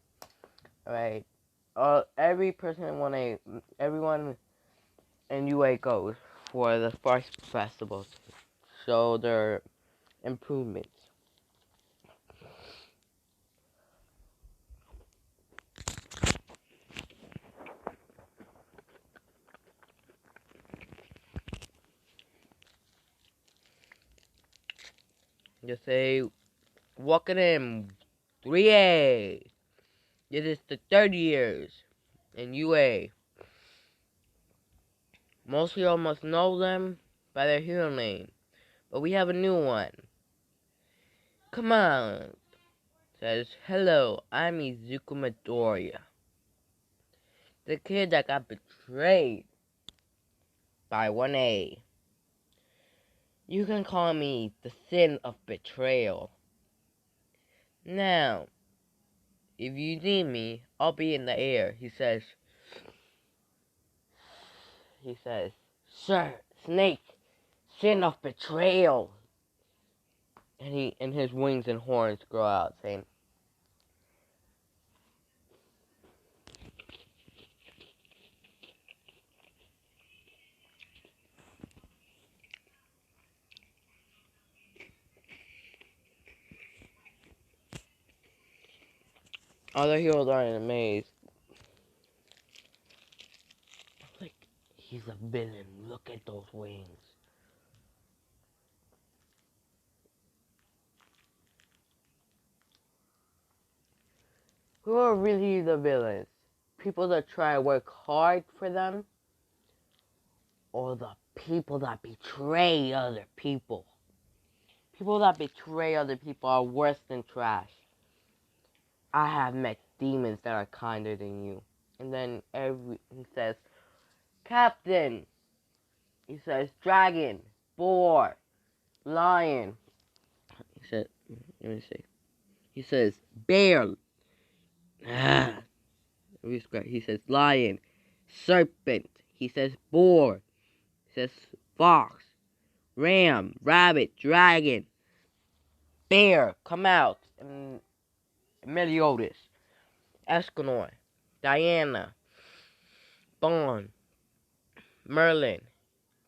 Speaker 1: right. Everyone in UA goes for the sports festival. So their improvements. Just say, welcome in 3A. This is the third years in UA. Most of y'all must know them by their hero name, but we have a new one. Come on. Says, hello, I'm Izuku Midoriya. The kid that got betrayed by 1A. You can call me the sin of betrayal. Now, if you need me, I'll be in the air. He says, Sir, Snake, sin of betrayal. And his wings and horns grow out, saying, other heroes are in a maze. Like, he's a villain. Look at those wings. Who are really the villains? People that try to work hard for them? Or the people that betray other people? People that betray other people are worse than trash. I have met demons that are kinder than you. And then he says, Captain. He says, dragon, boar, lion. Let me see. He says, bear. Ah. He says, lion, serpent. He says, boar. He says, fox, ram, rabbit, dragon, bear, come out. And Meliodas, Escanor, Diana, Bond, Merlin,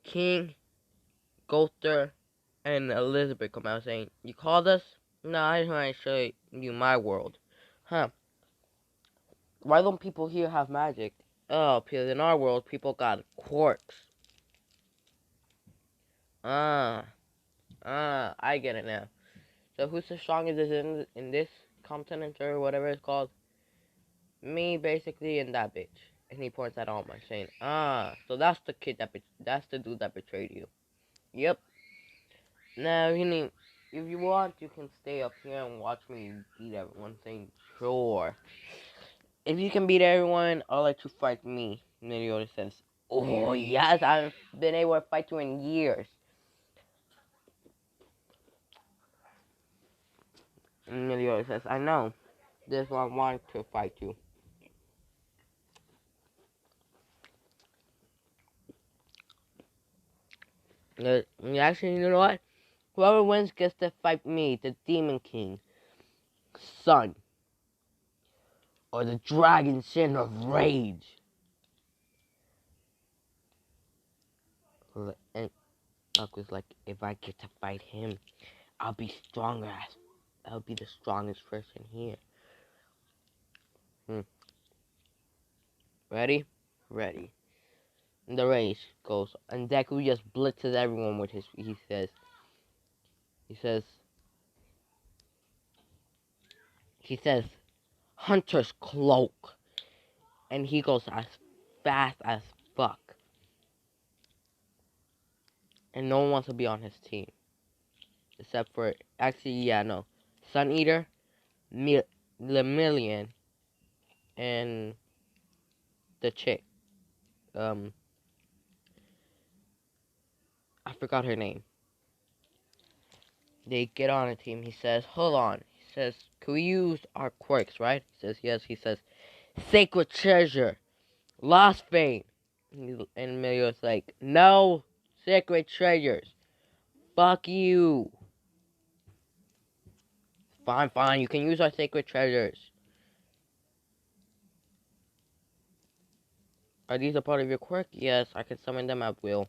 Speaker 1: King, Gother, and Elizabeth come out saying, you called us? No, I just want to show you my world. Huh. Why don't people here have magic? Oh, because in our world, people got quirks. I get it now. So who's the strongest in this continent or whatever it's called? Me, basically, and that bitch. And he points at Alma, saying, so that's the kid that's the dude that betrayed you. Yep. Now, if you want, you can stay up here and watch me beat everyone, saying, sure. If you can beat everyone, I'll let you fight me. And then Yoda says, oh, yes, I've been able to fight you in years. And then Yoda says, I know. This is why I wanted to fight you. Actually, you know what? Whoever wins gets to fight me, the Demon King, Son, or the Dragon Sin of Rage. And Buck was like, if I get to fight him, I'll be stronger. I'll be the strongest person here. Ready? Ready. And the race goes, and Deku just blitzes everyone with his. He says, Hunter's cloak, and he goes as fast as fuck, and no one wants to be on his team, except for no, Sun Eater, Lemillion, and the chick. I forgot her name. They get on a team. He says, hold on. He says, can we use our quirks, right? He says, yes. He says, sacred treasure, lost fame. And Emilio's like, no sacred treasures. Fuck you. Fine, fine. You can use our sacred treasures. Are these a part of your quirk? Yes, I can summon them at will.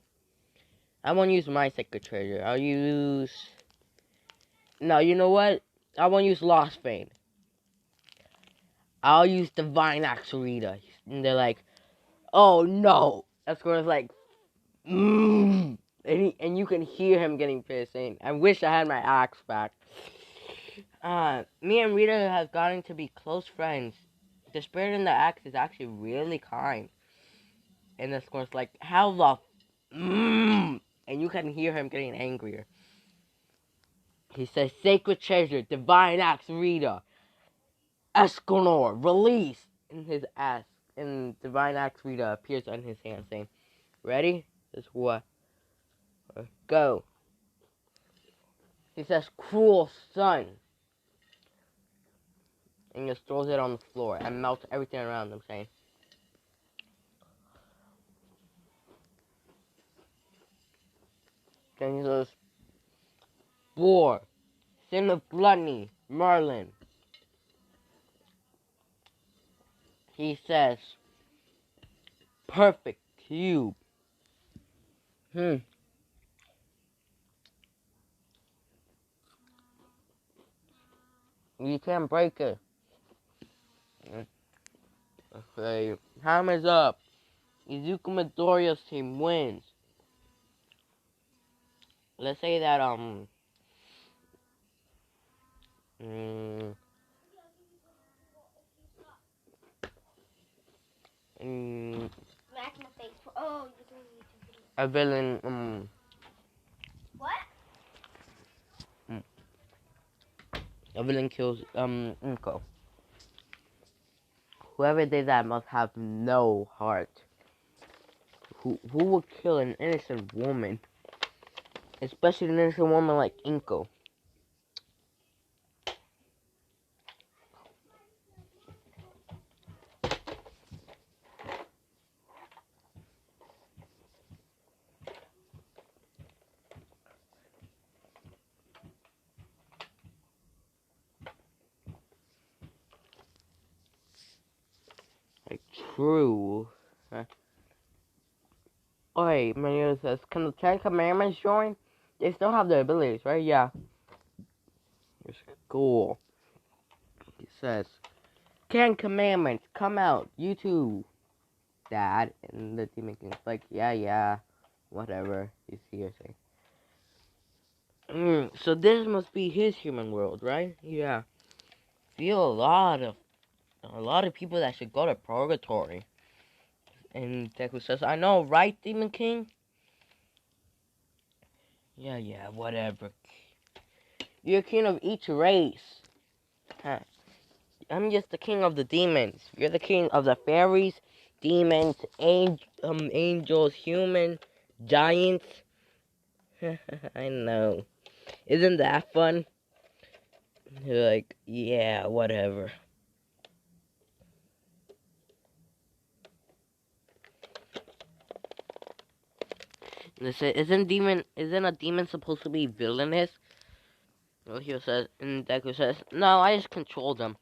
Speaker 1: I won't use my sacred treasure. I'll use... No, you know what? I won't use lost fame. I'll use divine Axorita. And they're like, oh no. Escor's like, and you can hear him getting pissed, saying, I wish I had my axe back. Me and Rita have gotten to be close friends. The spirit in the axe is actually really kind. And Escor's like, how the and you can hear him getting angrier. He says, sacred treasure, divine axe Rita. Escanor, release! In his ass. And divine axe Rita appears on his hand, saying, ready? This is what? Go. He says, cruel son. And just throws it on the floor and melts everything around them, saying, then he says, Boar, sin of gluttony, Merlin. He says, perfect cube. You can't break it. Okay, time is up. Izuku Midoriya's team wins. Let's say that,
Speaker 2: Smack my face. Oh, you're doing YouTube video.
Speaker 1: a villain,
Speaker 2: What?
Speaker 1: a villain kills, Inko. Whoever did that must have no heart. Who would kill an innocent woman? Especially an innocent woman like Inko. Like, true. Oh, hey, Mario says, can the Ten Commandments join? They still have their abilities, right? Yeah. It's cool. He says, Ten Commandments, come out, you too. that, and the Demon King's like, yeah, whatever. He's here saying. So this must be his human world, right? Yeah. Feel a lot of people that should go to purgatory. And Deku says, I know, right, Demon King? Yeah, whatever. You're king of each race. Huh. I'm just the king of the demons. You're the king of the fairies, demons, angels, humans, giants. I know. Isn't that fun? You're like, yeah, whatever. They say, isn't a demon supposed to be villainous? Well, he says, and Deku says, no, I just control them.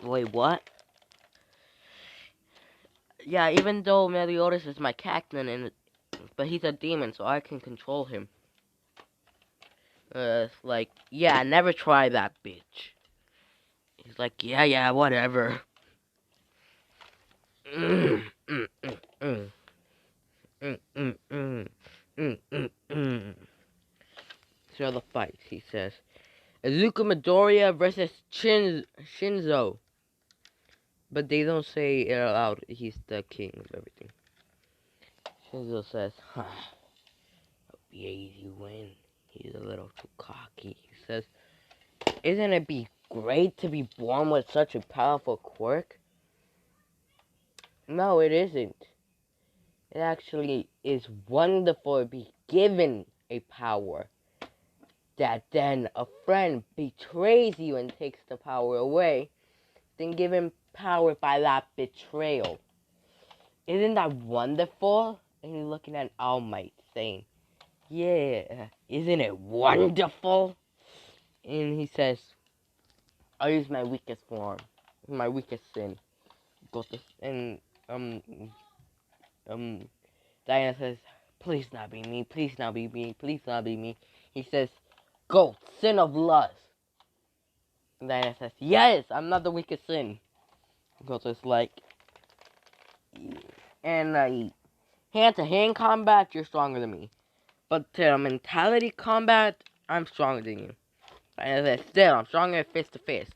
Speaker 1: Wait, what? Yeah, even though Meliodas is my captain, but he's a demon, so I can control him. It's like, yeah, never try that, bitch. He's like, yeah, whatever. Mm, mm, mm, mm, mm, mm, mm, mm, mm, mm. So the fight, he says. Izuku Midoriya versus Shinzo. But they don't say it aloud. He's the king of everything. Shinzo says, be easy win. He's a little too cocky. He says, isn't it be great to be born with such a powerful quirk? No, it isn't. It actually is wonderful to be given a power that then a friend betrays you and takes the power away, then given power by that betrayal. Isn't that wonderful? And he's looking at All Might saying, yeah, isn't it wonderful? And he says, I'll use my weakest form, my weakest sin. And, um, Diana says, please not be me, please not be me, please not be me. He says, go, sin of lust. And Diana says, yes, I'm not the weakest sin. Goto's like, and hand-to-hand combat, you're stronger than me. But to mentality combat, I'm stronger than you. And I said, still, I'm stronger fist to fist.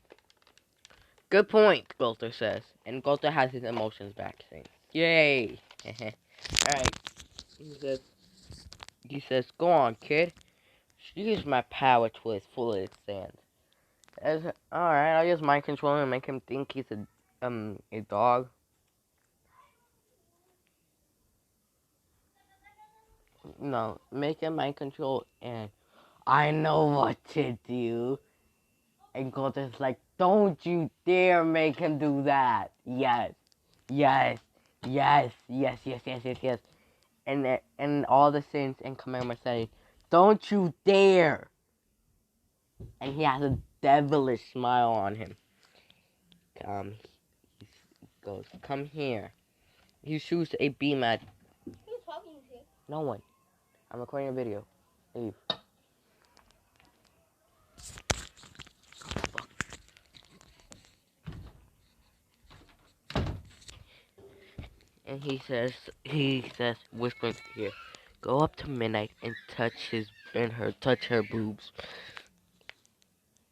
Speaker 1: Good point, Goto says. And Goto has his emotions back, saying, yay. Alright. He says, go on, kid. Use my power to its full extent. Alright, I'll use mind control and make him think he's a dog. No, make him mind control and I know what to do. And Goto's like, don't you dare make him do that. Yes, yes, yes, yes, yes, yes, yes, yes. And all the Saints and Commanders say, don't you dare. And he has a devilish smile on him. He goes, come here. He shoots a beam at...
Speaker 2: Who's talking to?
Speaker 1: No one. I'm recording a video. Leave. And he says, whispering to here, go up to Midnight and touch her boobs.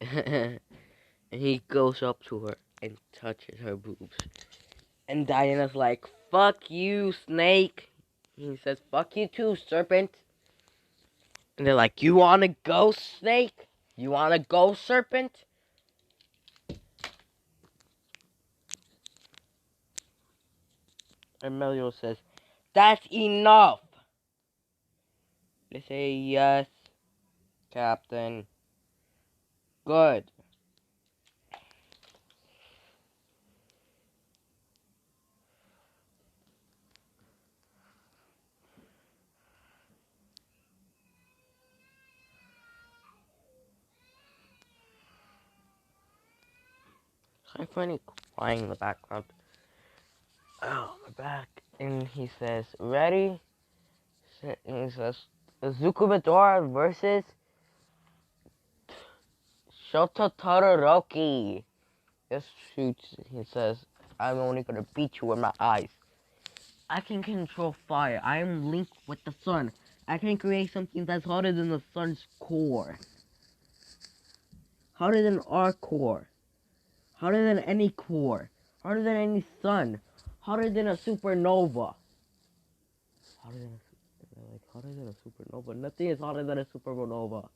Speaker 1: And he goes up to her and touches her boobs. And Diana's like, fuck you, Snake. He says, fuck you too, Serpent. And they're like, you wanna go, Snake? You wanna go, Serpent? And Melio says, that's enough. They say, yes, Captain. Good. I'm funny crying in the background. Oh, my back. And he says, ready? And he says, Zukubadora versus Shoto Todoroki. Just shoots. He says, I'm only gonna beat you with my eyes. I can control fire. I am linked with the sun. I can create something that's hotter than the sun's core. Hotter than our core. Hotter than any core. Hotter than any sun. Hotter than a supernova. Hotter than a supernova. Nothing is hotter than a supernova.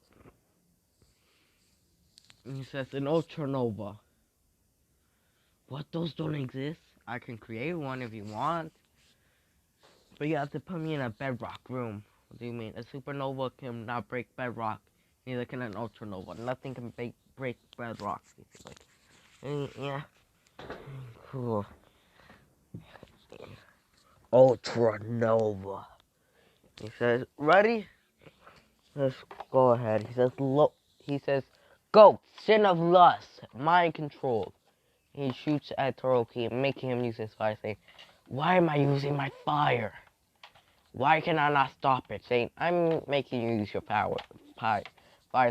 Speaker 1: And he says an ultranova. What? Those don't exist? I can create one if you want. But you have to put me in a bedrock room. What do you mean? A supernova cannot break bedrock. Neither can an ultranova. Nothing can break bedrock. Yeah. Cool. Ultranova. He says, ready? Let's go ahead. He says, go, sin of lust, mind control. He shoots at Toroki, making him use his fire, saying, why am I using my fire? Why can I not stop it? Saying, I'm making you use your fire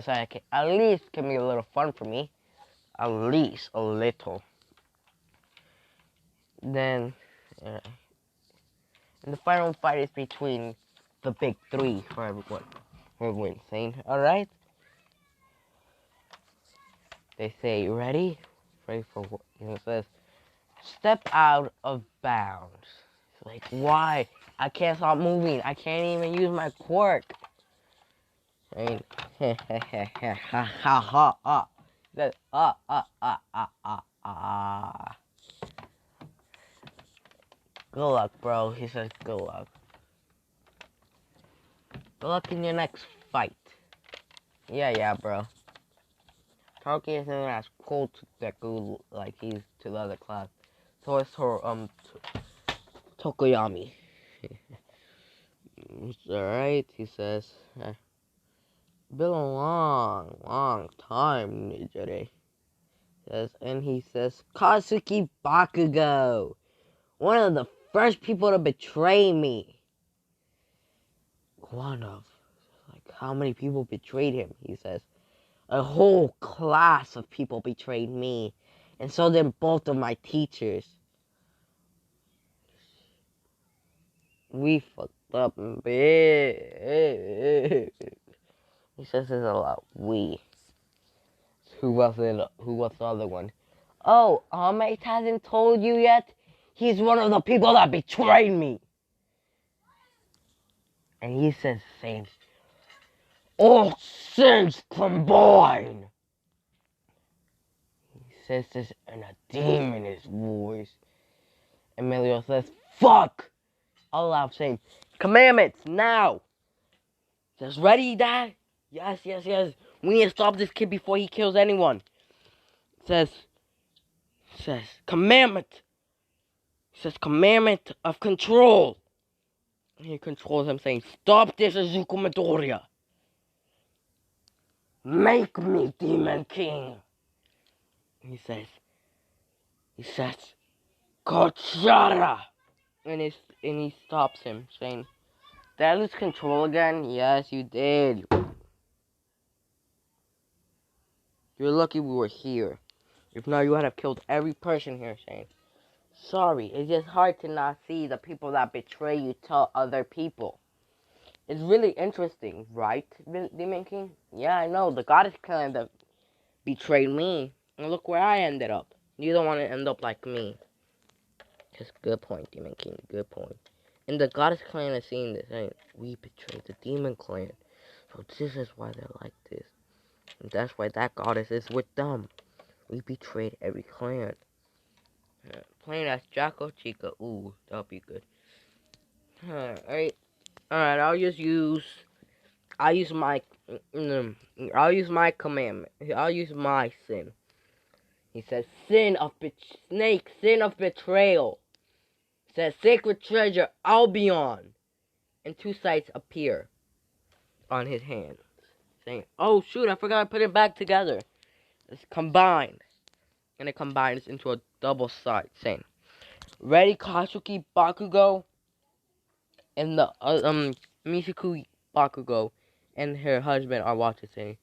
Speaker 1: so I can, at least can be a little fun for me. At least a little. Then, and the final fight is between the big three for everyone. For everyone, saying, alright? They say, ready? Ready for what? It says, step out of bounds. It's like, why? I can't stop moving. I can't even use my quirk. Right? Ha ha ha ha. Says, Good luck, bro. He says, good luck. Good luck in your next fight. Yeah, bro. Taroki isn't as cool to Deku like he's to the other class. So it's her, Tokoyami. It's alright, he says. Been a long time, Nijire. And he says, Katsuki Bakugo, one of the first people to betray me. One of, like, how many people betrayed him? He says, a whole class of people betrayed me, and so did both of my teachers. We fucked up big. He says there's a lot. We. Who was the other one? Oh, Ahmed hasn't told you yet? He's one of the people that betrayed me. And he says things. All sins combined. He says this in a demon's voice. Emilio says, fuck! All out saying, commandments, now! Says, ready, Dad? Yes. We need to stop this kid before he kills anyone. Says, commandment. Says, commandment of control. He controls him, saying, stop this, Izuku Midoriya. Make me Demon King. He says, Kochara. And he stops him, saying, did I lose control again? Yes, you did. You're lucky we were here. If not, you would have killed every person here, saying, sorry, it's just hard to not see the people that betray you to other people. It's really interesting, right, Demon King? Yeah, I know, the goddess clan that betrayed me. And look where I ended up. You don't want to end up like me. Just good point, Demon King, good point. And the goddess clan is seeing this, saying, we betrayed the demon clan. So this is why they're like this. And that's why that goddess is with them. We betrayed every clan. Playing as Jacko Chica. Ooh, that'll be good. Alright, I'll use my commandment. I'll use my sin. He says, sin of betrayal. He says, sacred treasure, Albion. And two sights appear on his hands. Saying, oh shoot, I forgot to put it back together. It's combined. And it combines into a double sight. Saying, ready, Katsuki Bakugo? And the, Michiku Bakugo and her husband are watching, saying,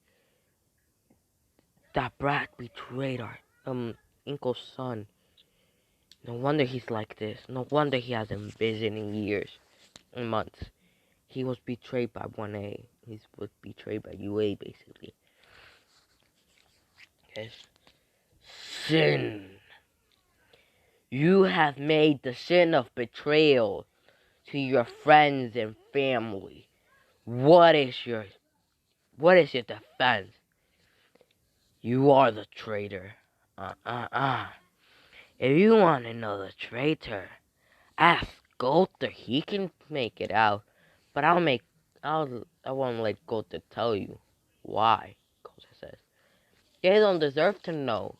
Speaker 1: that brat betrayed our, Inko's son. No wonder he's like this. No wonder he hasn't been in years and months. He was betrayed by 1A. He was betrayed by UA, basically. Yes. Sin. You have made the sin of betrayal to your friends and family. What is your defense? You are the traitor. If you want to know the traitor, ask Gother. He can make it out. But I won't let Gother tell you why. Gother says they don't deserve to know.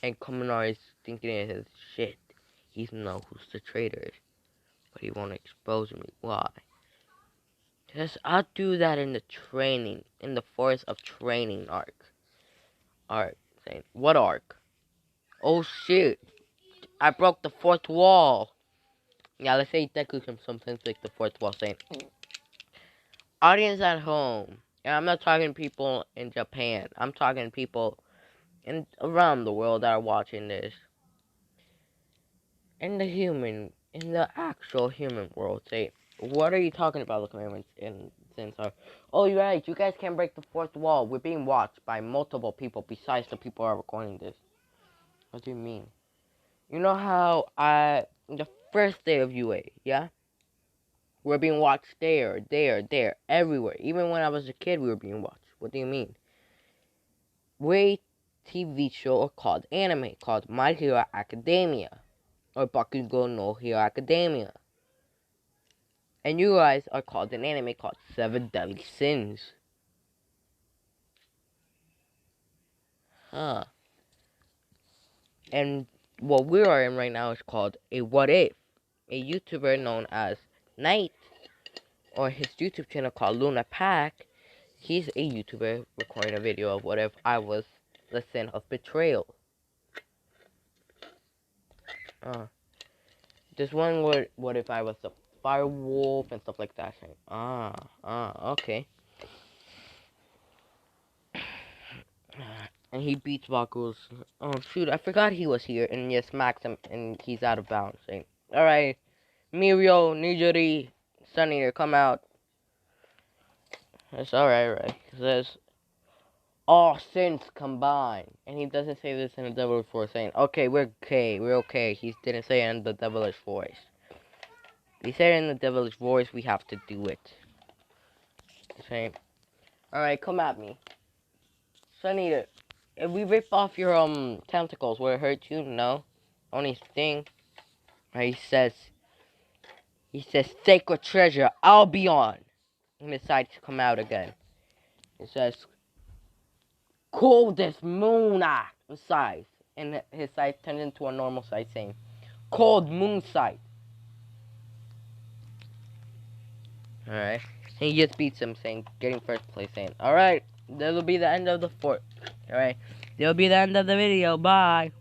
Speaker 1: And Kominar is thinking in his shit. He knows who's the traitor, but he won't expose me. Why? Because I'll do that in the training, in the Forest of Training arc. Saying, what arc? Oh shit! I broke the fourth wall. Yeah, let's say Deku can sometimes break the fourth wall, saying, audience at home. And I'm not talking people in Japan. I'm talking people around the world that are watching this. In the actual human world, say, what are you talking about, the commandments in sense of, oh, you're right, you guys can't break the fourth wall. We're being watched by multiple people besides the people who are recording this. What do you mean? You know how the first day of UA, yeah? We're being watched there, everywhere. Even when I was a kid, we were being watched. What do you mean? We're a TV show called anime, called My Hero Academia, or Bakugo no Hero Academia. And you guys are called an anime called Seven Deadly Sins. Huh. And what we are in right now is called a What If. A YouTuber known as Knight, or his YouTube channel called Luna Pack. He's a YouTuber recording a video of what if I was the sin of betrayal. This one word, what if I was the fire wolf and stuff like that. Okay. And he beats Baku's. Oh shoot, I forgot he was here and just smacks him and he's out of bounds. Saying, alright, Mirio, Nijori, Sunny, come out. It's alright. He says, all sins combined. And he doesn't say this in a devilish voice, saying, okay, we're okay. He didn't say it in the devilish voice. If he said it in the devilish voice, we have to do it. Saying, alright, come at me. Sunny, if we rip off your tentacles, will it hurt you? No. Only thing, he says, sacred treasure, I'll be on. And decides to come out again. He says, coldest moon size. And his size turns into a normal size, saying, cold moon sight. Alright. And he just beats him, saying, getting first place, saying, alright, that'll be the end of the fort. Alright. That'll be the end of the video. Bye.